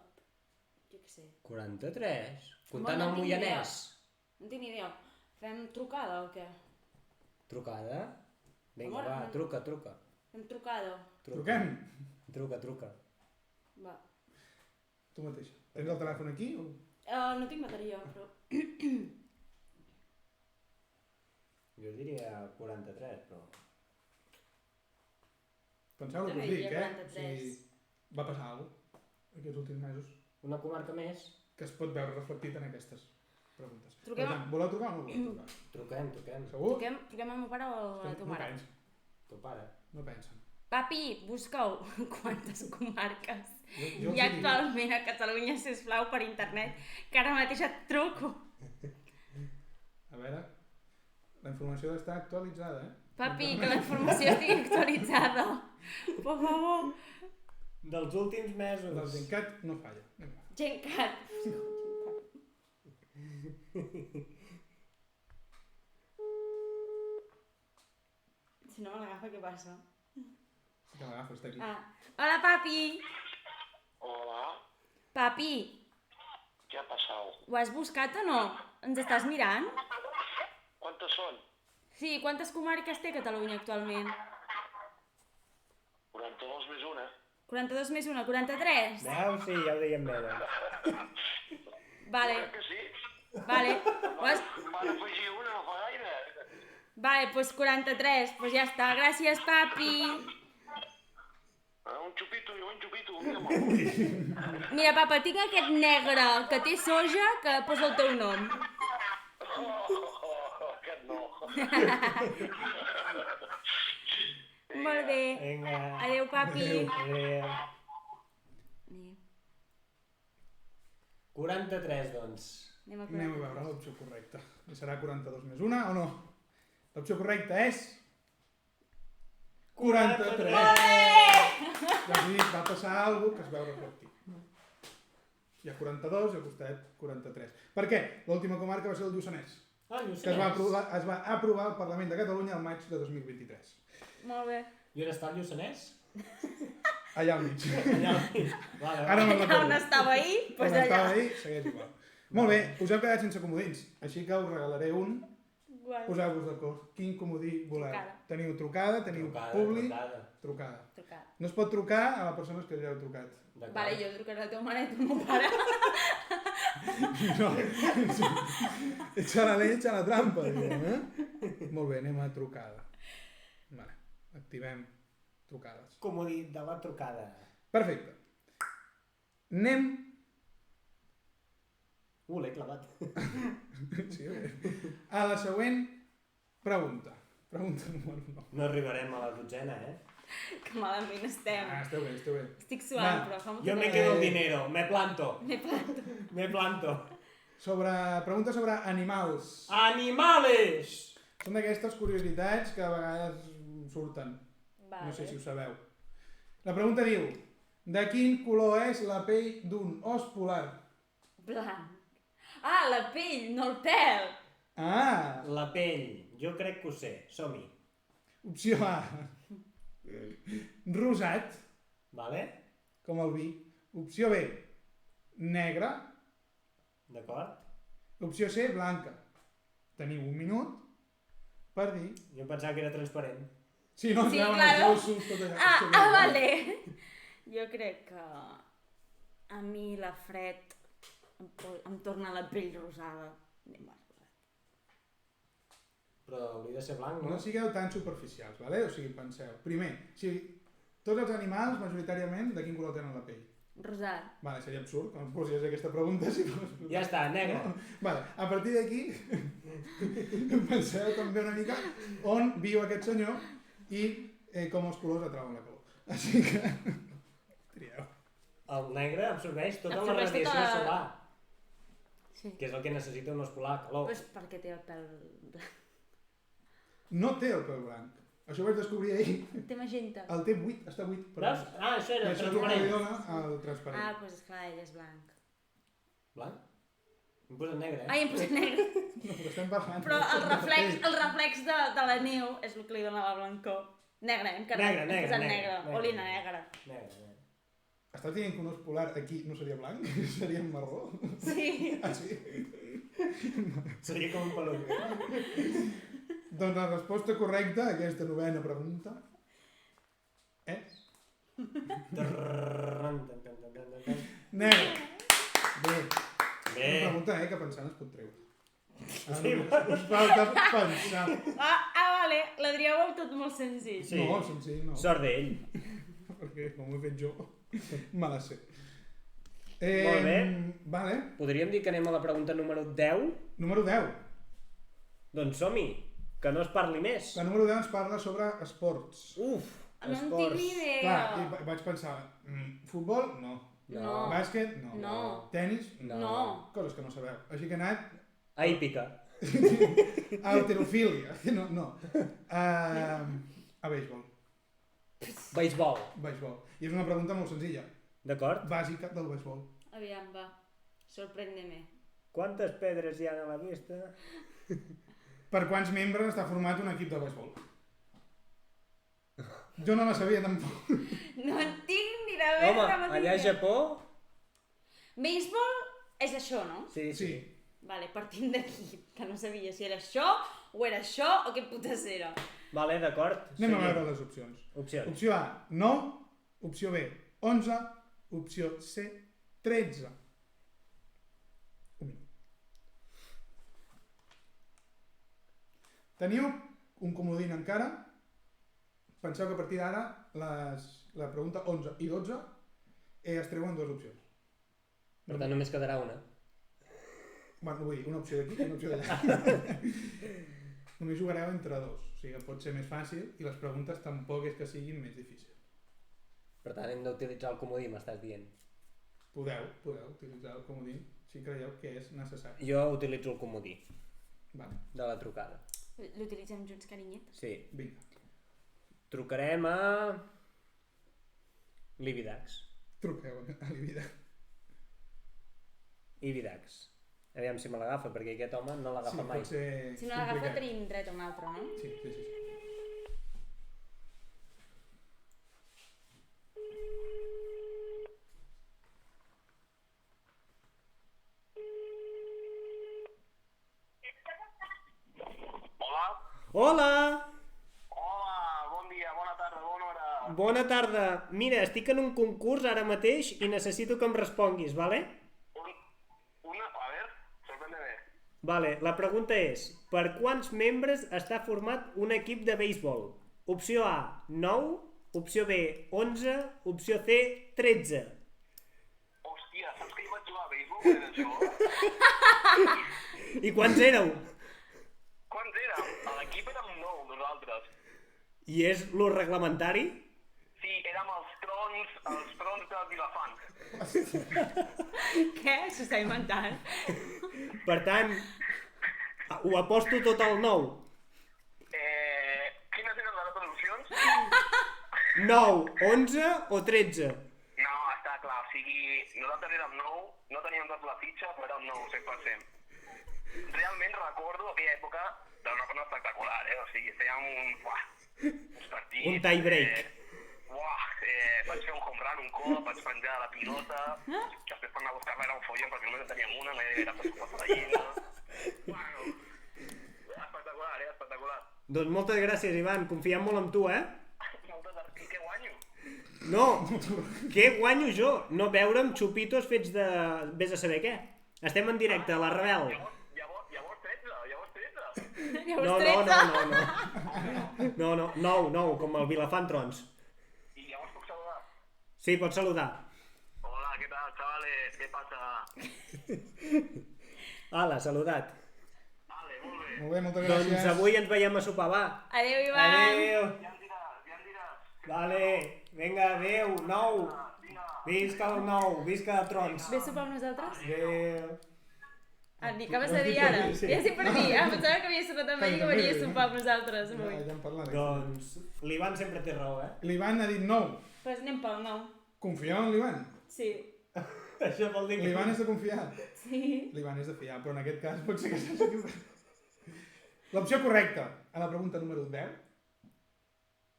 jo què sé. 43? Bueno, Comptant no el tinc Moianès. No tinc ni idea. Fem trucada o què? Trucada? Vinga, Amor, va, no. truca. Fem trucada. truquem. Truca. Va. Tu mateix. Tens el telèfon aquí? O... No tinc bateria, però... Jo diria 43, però... Penseu el que També us dic, diria 43. Si va passar alguna cosa aquests últims mesos Una comarca més? que es pot veure reflectit en aquestes preguntes. Truquem Per tant, voleu trucar o no voleu trucar? Truquem. Segur? Truquem al meu pare o a la teva No mare? pensen. Tu pare. No pensen. Papi, busca-ho. Quantes comarques Jo hi ha els diria- actualment a Catalunya, sisplau, per internet, que ara mateix et truco. A veure, la informació ha d'estar actualitzada, Papi, que la informació estigui actualitzada. Per favor. Dels últims mesos. El Gencat no falla. Vinga. Gencat. Si no me l'agafa, què passa? Sí que l'agafo, està aquí. Hola, papi. Hola, Papi, ¿qué ha pasado? ho has buscat o no? Ens estàs mirant? ¿Cuántos son? Sí, quantes comarques té Catalunya actualment? 42 més una. 42 més 1, 43? Veus? Sí, ja ho dèiem bé. Vale, Que sí? vale. Ho has... Van afegir una no fa gaire. Vale, doncs 43. Doncs ja està. Gràcies, papi. Un xupito, jo un xupito. Mira, Mira, papa, tinc aquest negre que té soja que posa el teu nom. aquest no. Molt bé. Vinga. Adéu, papi. Adéu. Adéu. 43, doncs. Anem a Anem a veure l'opció correcta. I serà 42 més 1 o no? L'opció correcta és... 43! Ja us dic, va passar alguna cosa que es veu reflectit. Hi ha 42 i al costat 43. Per què? L'última comarca va ser el Lluçanès, Ah, que es va aprovar al Parlament de Catalunya el maig de 2023. Molt bé. I on està el Lluçanès? Allà al mig. Allà. Vale, Ara me'n Allà on recordo. estava ahir, Com doncs allà. estava ahir, segueix igual. Molt bé, us heu quedat sense comodins, així que us regalaré un. Guai. Poseu-vos d'acord. Quin comodí voleu? Trucada. Teniu trucada, teniu publi, trucada. Trucat. No es pot trucar a les persones que ja heu trucat. Vale, jo trucaré al teu mare i tu al meu pare. No, echa la ley, echa la trampa, diguem, Molt bé, anem a trucada. Vale, activem trucades. Comodí de la trucada. Perfecte. Anem... L'he clavat. Sí, bé. A la següent pregunta. Pregunta número 9. No arribarem a la dotzena, eh? Que malament estem. Esteu bé, esteu bé. Estic suant, Va, però fa molta Yo me calor. quedo el dinero, me planto. Me planto. Me planto. Pregunta sobre animals. ¡Animales! Són d'aquestes curiositats que a vegades surten. Vale. No sé si ho sabeu. La pregunta diu: de quin color és la pell d'un os polar? Blanc. Ah, la pell, no el pèl. Ah! La pell. Jo crec que ho sé. Som-hi. Opció A. Rosat, Vale? com el vi. Opció B. Negre. D'acord? Opció C. Blanca. Teniu un minut per dir... Jo pensava que era transparent. Sí, no, Sí, treuen claro. els ossos, tot allà. Vale. Jo crec que a mi la fred em torna la pell rosada. Anem a rosat. Però hauria de ser blanc, No no? sigueu tan superficials, vale? O sigui, penseu. Primer, si tots els animals, majoritàriament, de quin color tenen la pell? Rosat. Vale, seria absurd que em posies aquesta pregunta si fos... Ja està, negre. Vale, a partir d'aquí, penseu també una mica on viu aquest senyor i com els colors atrauen la calor. Així que, trieu. El negre absorbeix tota la Absorbeix radiació tota la- solar, Sí. que és el que necessita un os polar, calor. Pues perquè té el pèl blanc. No té el pèl blanc. Això ho vaig descobrir ahir. Té magenta. El té buit, està buit. Veus? Ah, això I era això és el que li transparent. dona el transparent. Ah, doncs esclar, ell és blanc. Blanc? Em posa negre, eh? Ai, em posa negre. No, però estem parlant... Però el reflex de la neu és el que li dona la blancor. Negre, hem quedat. Negre, hem posat negre, negre. negre. Olina negra. Negre, negre. Estàs dient que un os polar aquí no seria blanc? Seria marró? Sí. Ah, sí? Seria com un peluc. Doncs la resposta correcta a aquesta novena pregunta és... Negre. Bé. Bé. Una pregunta, que pensant es pot treure. Ara Sí, només us falta pensar. Vale. L'Adrià ho veu tot molt senzill. Sí. No, senzill no. Sort d'ell. Perquè com ho he fet jo, me la sé. Molt bé. Vale. Podríem dir que anem a la pregunta número 10? Número 10. Doncs som-hi, que no es parli més. La número 10 ens parla sobre esports. Uf, No en tinc esports. ni idea. Clar, i vaig pensar, futbol? No. No. Bàsquet? No. No. Tenis? No. Coses que no sabeu. Així que he anat A hípica. a alterofília. No, no. A béisbol. Beisbol. Béisbol. I és una pregunta molt senzilla. D'acord? Bàsica del béisbol. Aviam, va. Sorpréndeme. Quantes pedres hi ha a la vista? Per quants membres està format un equip de béisbol? Jo no la sabia tampoc. No en tinc ni la Home, verda allà a Japó... Béisbol és això, no? Sí, Sí. Vale, partim d'aquí, que no sabia si era això, o era això, o què putes era. Vale, d'acord. Anem a Seguim. veure les opcions. Opcions. Opció A, 9. Opció B, 11. Opció C, 13. Un minut. Teniu un comodín encara. Penseu que a partir d'ara la pregunta 11 i 12 es treuen dues opcions. Per tant, només quedarà una. Bueno, vull dir, una opció d'aquí i una opció d'allà. Només jugareu entre dos, o sigui que pot ser més fàcil i les preguntes tampoc és que siguin més difícils. Per tant, hem d'utilitzar el comodí, m'estàs dient. Podeu utilitzar el comodín si creieu que és necessari. Jo utilitzo el comodí Vale, de la trucada. L'utilitzem junts, carinyet? Sí. vinga. Trucarem a... l'Ibidax. Truqueu a l'Ibida. Ibidax. Aviam si me l'agafa, perquè aquest home no l'agafa Sí, mai. pot ser Si no l'agafa complicat. tenim dret a un altre, no? Sí. Hola? Hola! Hola, bon dia, bona tarda, bona hora. Bona tarda. Mira, estic en un concurs ara mateix i necessito que em responguis, vale? A ver, sorpréndeme. Vale, la pregunta és, per quants membres està format un equip de béisbol? Opció A, 9, opció B, 11, opció C, 13. Hòstia, saps que hi vaig jugar a béisbol quan era això? I quants éreu? Quants érem? A l'equip érem 9, nosaltres. I és lo reglamentari? Sí, érem els trons del Vilafant. Què? S'ho està inventant. Per tant, ho aposto tot al 9. Quines eren les reproduccions? 9, 11 o 13? No, està clar, o sigui, nosaltres érem 9, no teníem tots la fitxa, però érem 9, 100%. Realment recordo aquella època d'una cosa espectacular, o sigui, fèiem uns partits... Un tie break. Vaig fer un home run un cop, vaig penjar la pilota, després per anar a buscar-la era un follon perquè només en teníem una, no era pressupost a la lliga. Bueno, espectacular, espectacular. Doncs moltes gràcies, Ivan, confiem molt en tu, Moltes gràcies, què guanyo? No, què guanyo jo? No veure'm xupitos fets de... vés a saber què. Estem en directe a la Rebel. Llavors 13. Llavors 13. No, com el Vilafant Trons. I llavors puc saludar? Sí, pots saludar. Hola, què tal, chavales? Què passa? Ala, saludat. Vale, molt bé. Molt bé, moltes gràcies. Doncs avui ens veiem a sopar, va. Adéu, Ivan. Adéu. Ja em diràs. Vale, vinga, adéu, 9. Vinga. Visca el 9, visca Trons. Ve a sopar amb nosaltres? Adéu. Què vas a dir ara? Sí. Ja sé per dir, pensava que havia sopat amb ell i que venia a sopar amb nosaltres Ja, avui. ja en parlaré. Doncs l'Ivan sempre té raó, L'Ivan ha dit 9. Pues anem pel nou. Confiem en l'Ivan? Sí. Això vol dir que... L'Ivan és de confiar. Sí. L'Ivan és de fiar, però en aquest cas pot ser que s'hagi equivocat. L'opció correcta a la pregunta número 10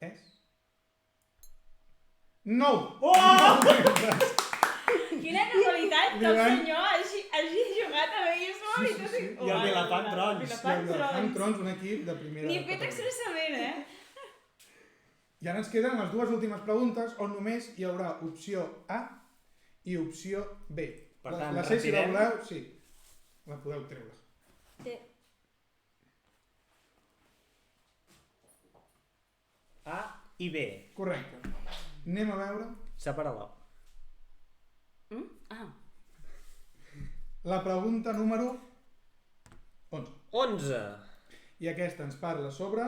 és... 9! Oh! Quina casualitat que el Ivan. senyor hagi jugat a beisbol i tot. I el Vilafant Trons. Vilafant Vilafant Trons. Trons, un equip de primera... Ni fet categoria. expressament, I ara ens queden les dues últimes preguntes on només hi haurà opció A i opció B. Per tant, la C, si la retirem. voleu, sí, la podeu treure. Sí. A i B. Correcte. Anem a veure Separa-la. Ah. la pregunta número 11. 11. I aquesta ens parla sobre...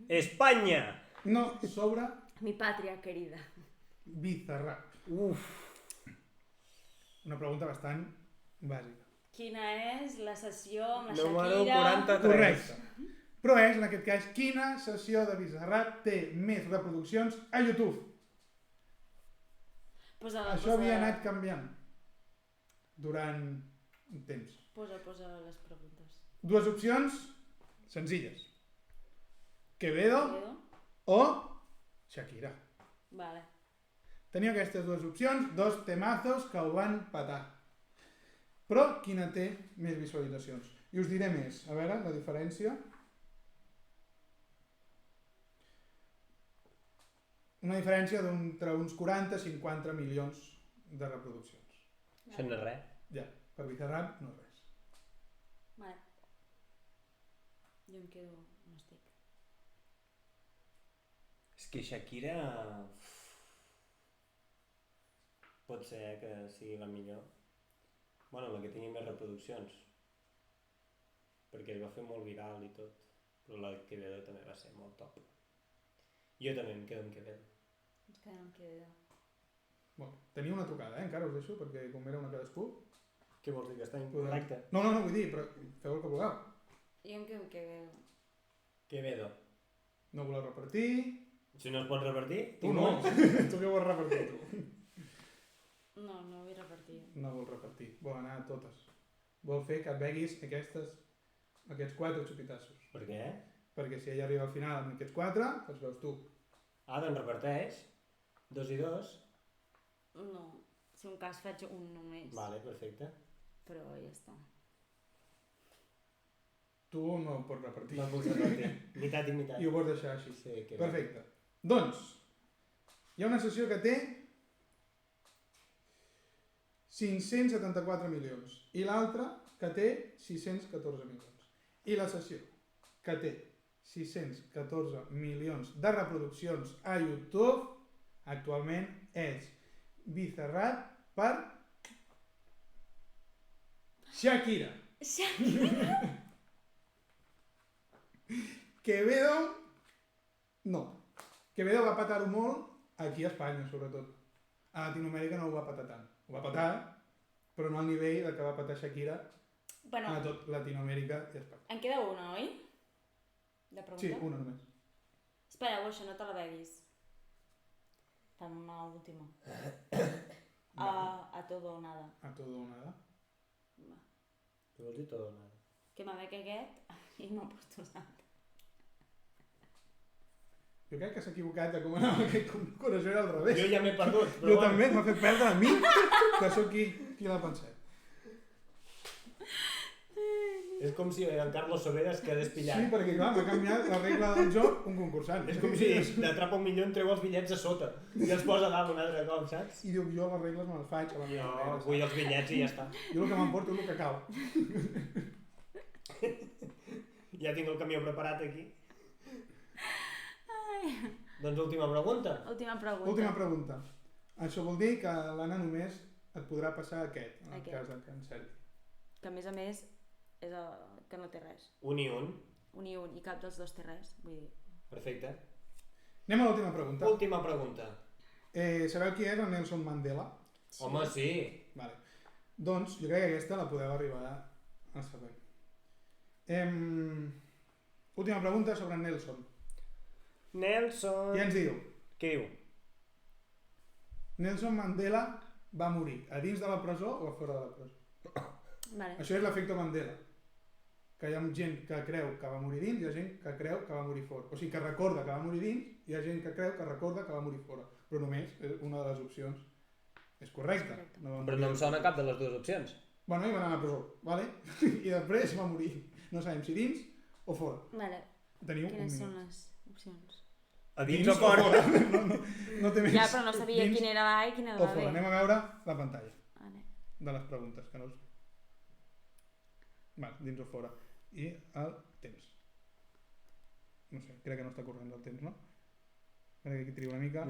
Espanya. No, sobre Mi patria querida. Bizarrap. Uf. Una pregunta bastant bàsica. Quina és la sessió amb la Número Shakira? 43. Correcte. Però és, en aquest cas, quina sessió de Bizarrap té més reproduccions a YouTube? Això havia anat canviant durant un temps. Posa les preguntes. Dues opcions senzilles. Quevedo Quevedo? o Shakira. Vale. Teniu aquestes dues opcions, dos temazos que ho van patar. Però quina té més visualitzacions? I us diré més. A veure, la diferència. Una diferència d'entre uns 40 i 50 milions de reproduccions. Això no és res. Ja, per Bizarrap no res. Vale. Jo em quedo on estic. És que Shakira... Pot ser que sigui la millor. Bueno, la que tingui més reproduccions. Perquè es va fer molt viral i tot. Però la de Quevedo també va ser molt top. Jo també em quedo amb Quevedo. Ens quedem amb Quevedo. Bueno, tenia una trucada, encara us deixo, perquè com era una cadascú... Què vols dir, que està incorrecte? No, vull dir, però feu el que vulgueu. Jo em quedo amb Quevedo. Quevedo. No voleu repartir... Si no es pot repartir... Tu no, tu què vols repartir, tu? No vull repartir. No vol repartir, vol anar a totes. Vol fer que et beguis aquests 4 xupitassos. Per què? Perquè si ella arriba al final amb aquests 4, els veus tu. Ah, doncs reparteix. 2 i 2. No, si un cas faig un només. Vale, perfecte. Però ja està. Tu no ho pots repartir. No puc repartir. Mitat i mitat. I ho vols deixar així. Sí, que Perfecte. Doncs, hi ha una sessió que té 574 milions i l'altra que té 614 milions. I la sessió que té 614 milions de reproduccions a YouTube actualment és Bizarrap per Shakira. Shakira? Quevedo, no. Quevedo va patar-ho molt aquí a Espanya, sobretot. A Latinoamèrica no ho va patar tant. Ho va patar, però no al nivell del que va patar Shakira Bueno, a tot Latinoamèrica i Espanya. en queda una, oi? De pregunta? Sí, una només. Espera, Boixa, no te la beguis. Fan una última. A todo o nada. A todo o nada. Va. Tu vols dir tot o nada? Que me bec aquest i m'ha posat. Jo crec que s'ha equivocat de com anava aquest concurs, això era al revés. Jo ja m'he perdut, però Jo bueno. també, m'ha fet perdre a mi, que sóc qui l'ha pensat. És com si en Carlos Soberas quedés Sí, pillat. perquè clar, m'ha canviat la regla del joc un concursant. És com si d'Atrapa un milió treu els bitllets a sota i els posa a dalt un altre cop, saps? I diu, jo les regles me les faig a la meva Jo manera. saps? vull els bitllets i ja està. Jo el que m'emporto és el que cal. Ja tinc el camió preparat aquí. Doncs última pregunta. Última pregunta. Última pregunta. Això vol dir que l'Anna només et podrà passar aquest, en el Aquest. cas de que encerti. Que a més és el que no té res. Un i un. Un i un, i cap dels dos té res. Vull dir... Perfecte. Anem a l'última pregunta. Última pregunta. Sabeu qui és el Nelson Mandela? Sí. Home, sí. Vale. Doncs jo crec que aquesta la podeu arribar a saber. Última pregunta sobre en Nelson. Nelson. I ens diu, Què diu? Nelson Mandela va morir a dins de la presó o a fora de la presó? Vale. Això és l'efecte Mandela. Que hi ha gent que creu que va morir dins i hi ha gent que creu que va morir fora. O sigui, que recorda que va morir dins i hi ha gent que creu que recorda que va morir fora. Però només una de les opcions és correcta. Correcte. No va Però morir no em sona cap de les dues opcions. Bueno, i va anar a la presó, vale? I després va morir. No sabem si dins o fora. Vale. Teniu un Quines minut. són les opcions? A dins o fora? No té més. Ja, però no sabia Dins quina era la A i quina o era la fora. B. Anem a veure la pantalla Vale. de les preguntes, que no és... Vale, dins o fora. I el temps. No sé, crec que no està corrent el temps, no? Crec que aquí trio una mica...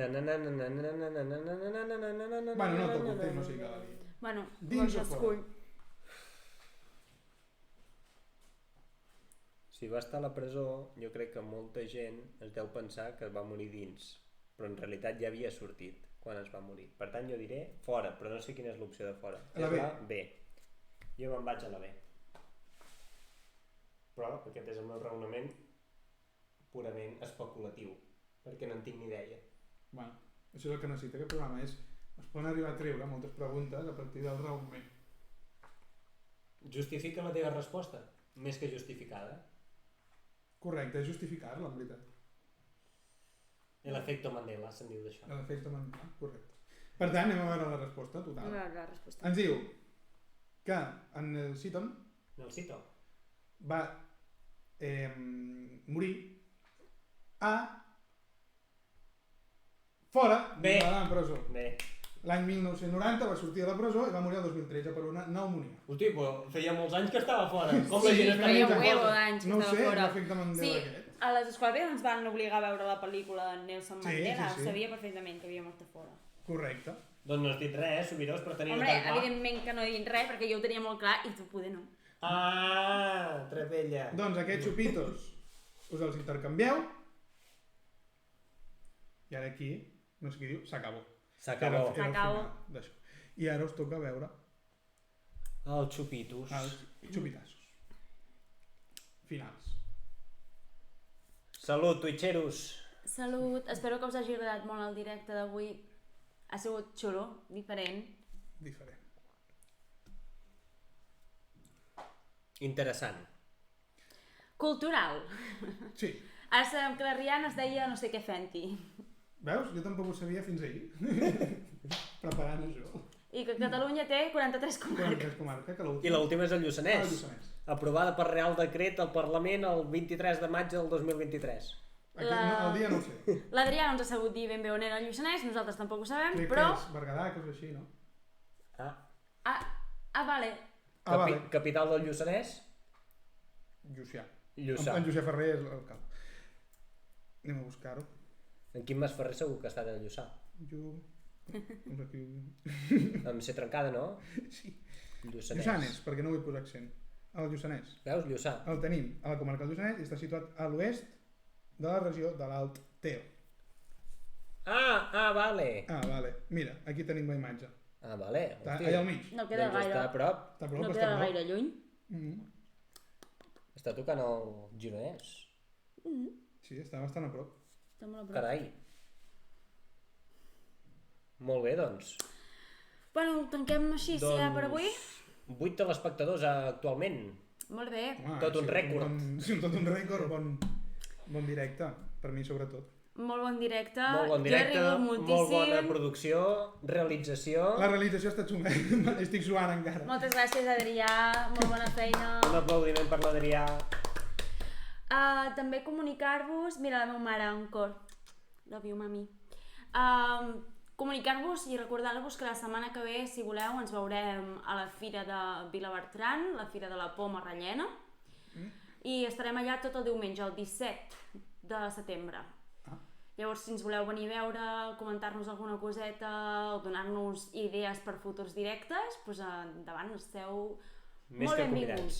Bueno, no toco el temps, no sé què la dia. Bueno, Dins Boixa, o fora? escull. Si va estar a la presó, jo crec que molta gent es deu pensar que va morir dins, però en realitat ja havia sortit quan es va morir. Per tant, jo diré fora, però no sé quina és l'opció de fora. La És B. la B. Jo me'n vaig a la B. Però aquest és el meu raonament purament especulatiu, perquè no en tinc ni idea. Bueno, això és el que necessita aquest programa, és... Es poden arribar a treure moltes preguntes a partir del raonament. Justifica la teva resposta, més que justificada. Correcte, és justificar-la, en veritat. L'efecte Mandela, se'n diu d'això. L'efecte Mandela, correcte. Per tant, anem a veure la resposta total. La resposta. Ens diu que en el Seaton El cito. va morir a fora Bé. de la presó. Bé. L'any 1990 va sortir de la presó i va morir el 2013 per una pneumonia. Hosti, però feia molts anys que estava fora. Com la Sí, gent està feia menjant un huevo coses? d'anys que No ho estava sé, fora. l'efecte Mandela Sí, aquest. a les escoles ens van obligar a veure la pel·lícula de Nelson Sí, Mandela. sí, sí. Sabia perfectament que havia mort a fora. Correcte. Doncs no has dit res, Subirós, per tenir-ho Hombre, tan clar. evidentment que no he dit res perquè jo ho tenia molt clar i tu poder no. Ah, trapella. Doncs aquests xupitos us els intercanvieu i ara aquí, no sé què diu, s'acabó. S'acabó. Era el S'acabó. final d'això. I ara us toca veure El xupitos. els xupitassos finals. Salut, twitcheros. Salut, espero que us hagi agradat molt el directe d'avui. Ha sigut xulo, diferent. Diferent. Interessant. Cultural. Sí. Ara sabem que la Rihanna es deia no sé què fent-hi. Veus? Jo tampoc ho sabia fins ahir. Preparant això. I que Catalunya té 43 comarques. Comarca, que I l'última és el Ah, el Lluçanès. Lluçanès. Aprovada per Real Decret al Parlament el 23 de maig del 2023. El dia no ho sé. L'Adrià no ens ha sabut dir ben bé on era el Lluçanès, nosaltres tampoc ho sabem, Crec però... que és Berguedà, coses així, no? Vale. Ah, vale. Capital del Lluçanès? Llucià. Lluçà. En Josep Ferrer és l'alcalde. Anem a buscar-ho. En Quim Masferrer segur que ha estat a Lluçà. Doncs aquí... Amb C trencada, no? Sí. Lluçanès. Lluçanes, perquè no vull posar accent. El Lluçanès. Veus? Lluçà. El tenim a la comarca del Lluçanès i està situat a l'oest de la regió de l'Alt Ter. Ah, vale. Ah, vale. Mira, aquí tenim la imatge. Ah, vale. Està Hosti. allà al mig. No queda Doncs gaire, està a prop. Està a prop, no està queda a prop. gaire lluny. Està tocant el gironès. Sí, està bastant a prop. Està molt a prop. Carai. Molt bé, doncs. Bueno, tanquem així, sí, per avui? 8 telespectadors actualment. Molt bé. Home, Tot un rècord. Sí, tot un rècord, bon directe, per mi sobretot. Molt bon directe. Molt bon directe, Jo he rigut molt moltíssim. bona producció, realització. La realització està xunga, estic suant encara. Moltes gràcies, Adrià. Molt bona feina. Un aplaudiment per l'Adrià. També comunicar-vos... Mira, la meva mare, un cor. Love you, mami. Comunicar-vos i recordar-vos que la setmana que ve, si voleu, ens veurem a la Fira de Vilabertran, la Fira de la Poma Rellena, i estarem allà tot el diumenge, el 17 de setembre. Llavors, si ens voleu venir a veure, comentar-nos alguna coseta o donar-nos idees per futurs directes, doncs endavant, esteu Més molt que benvinguts.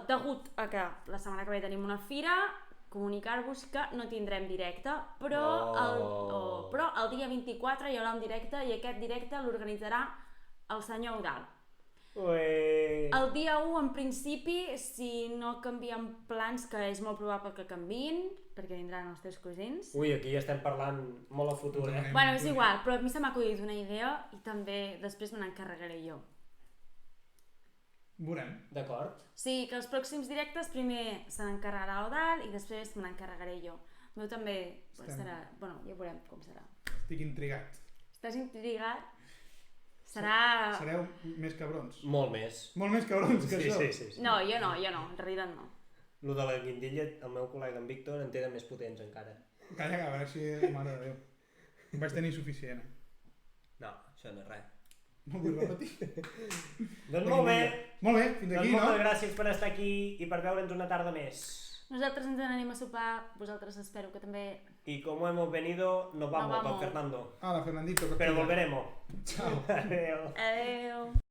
Degut a que la setmana que ve tenim una fira, comunicar-vos que no tindrem directe, però, però el dia 24 hi haurà un directe i aquest directe l'organitzarà el senyor Eudal. El dia 1, en principi, si no canvien plans, que és molt probable que canviïn, perquè vindran els teus cosins. Ui, aquí ja estem parlant molt a futur, eh? Bueno, és igual, però a mi se m'ha acudit una idea i també després me n'encarregaré jo. Veurem. D'acord. Sí, que els pròxims directes primer se n'encarregarà Eudal i després me n'encarregaré jo. El meu també serà... Bueno, ja veurem com serà. Estic intrigat. Estàs intrigat? Serà... Sereu més cabrons. Molt més. Molt més cabrons que això. Sí. No, jo no, en realitat no. Lo de la guindilla, el meu col·lega en Víctor en té de més potents encara. Calla, que a veure si... Mare de Déu. Em vaig tenir suficient, No, això no és res. No vull repetir. Doncs molt bé. Molt bé, fins Doncs aquí, no? moltes gràcies per estar aquí i per veure'ns una tarda més. Nosaltres ens n'anem a sopar, vosaltres espero que també... Y como hemos venido, nos vamos, Nos vamos. don Fernando. Hola, Fernandito. Pero volveremos. Chao. Adiós. Adeu!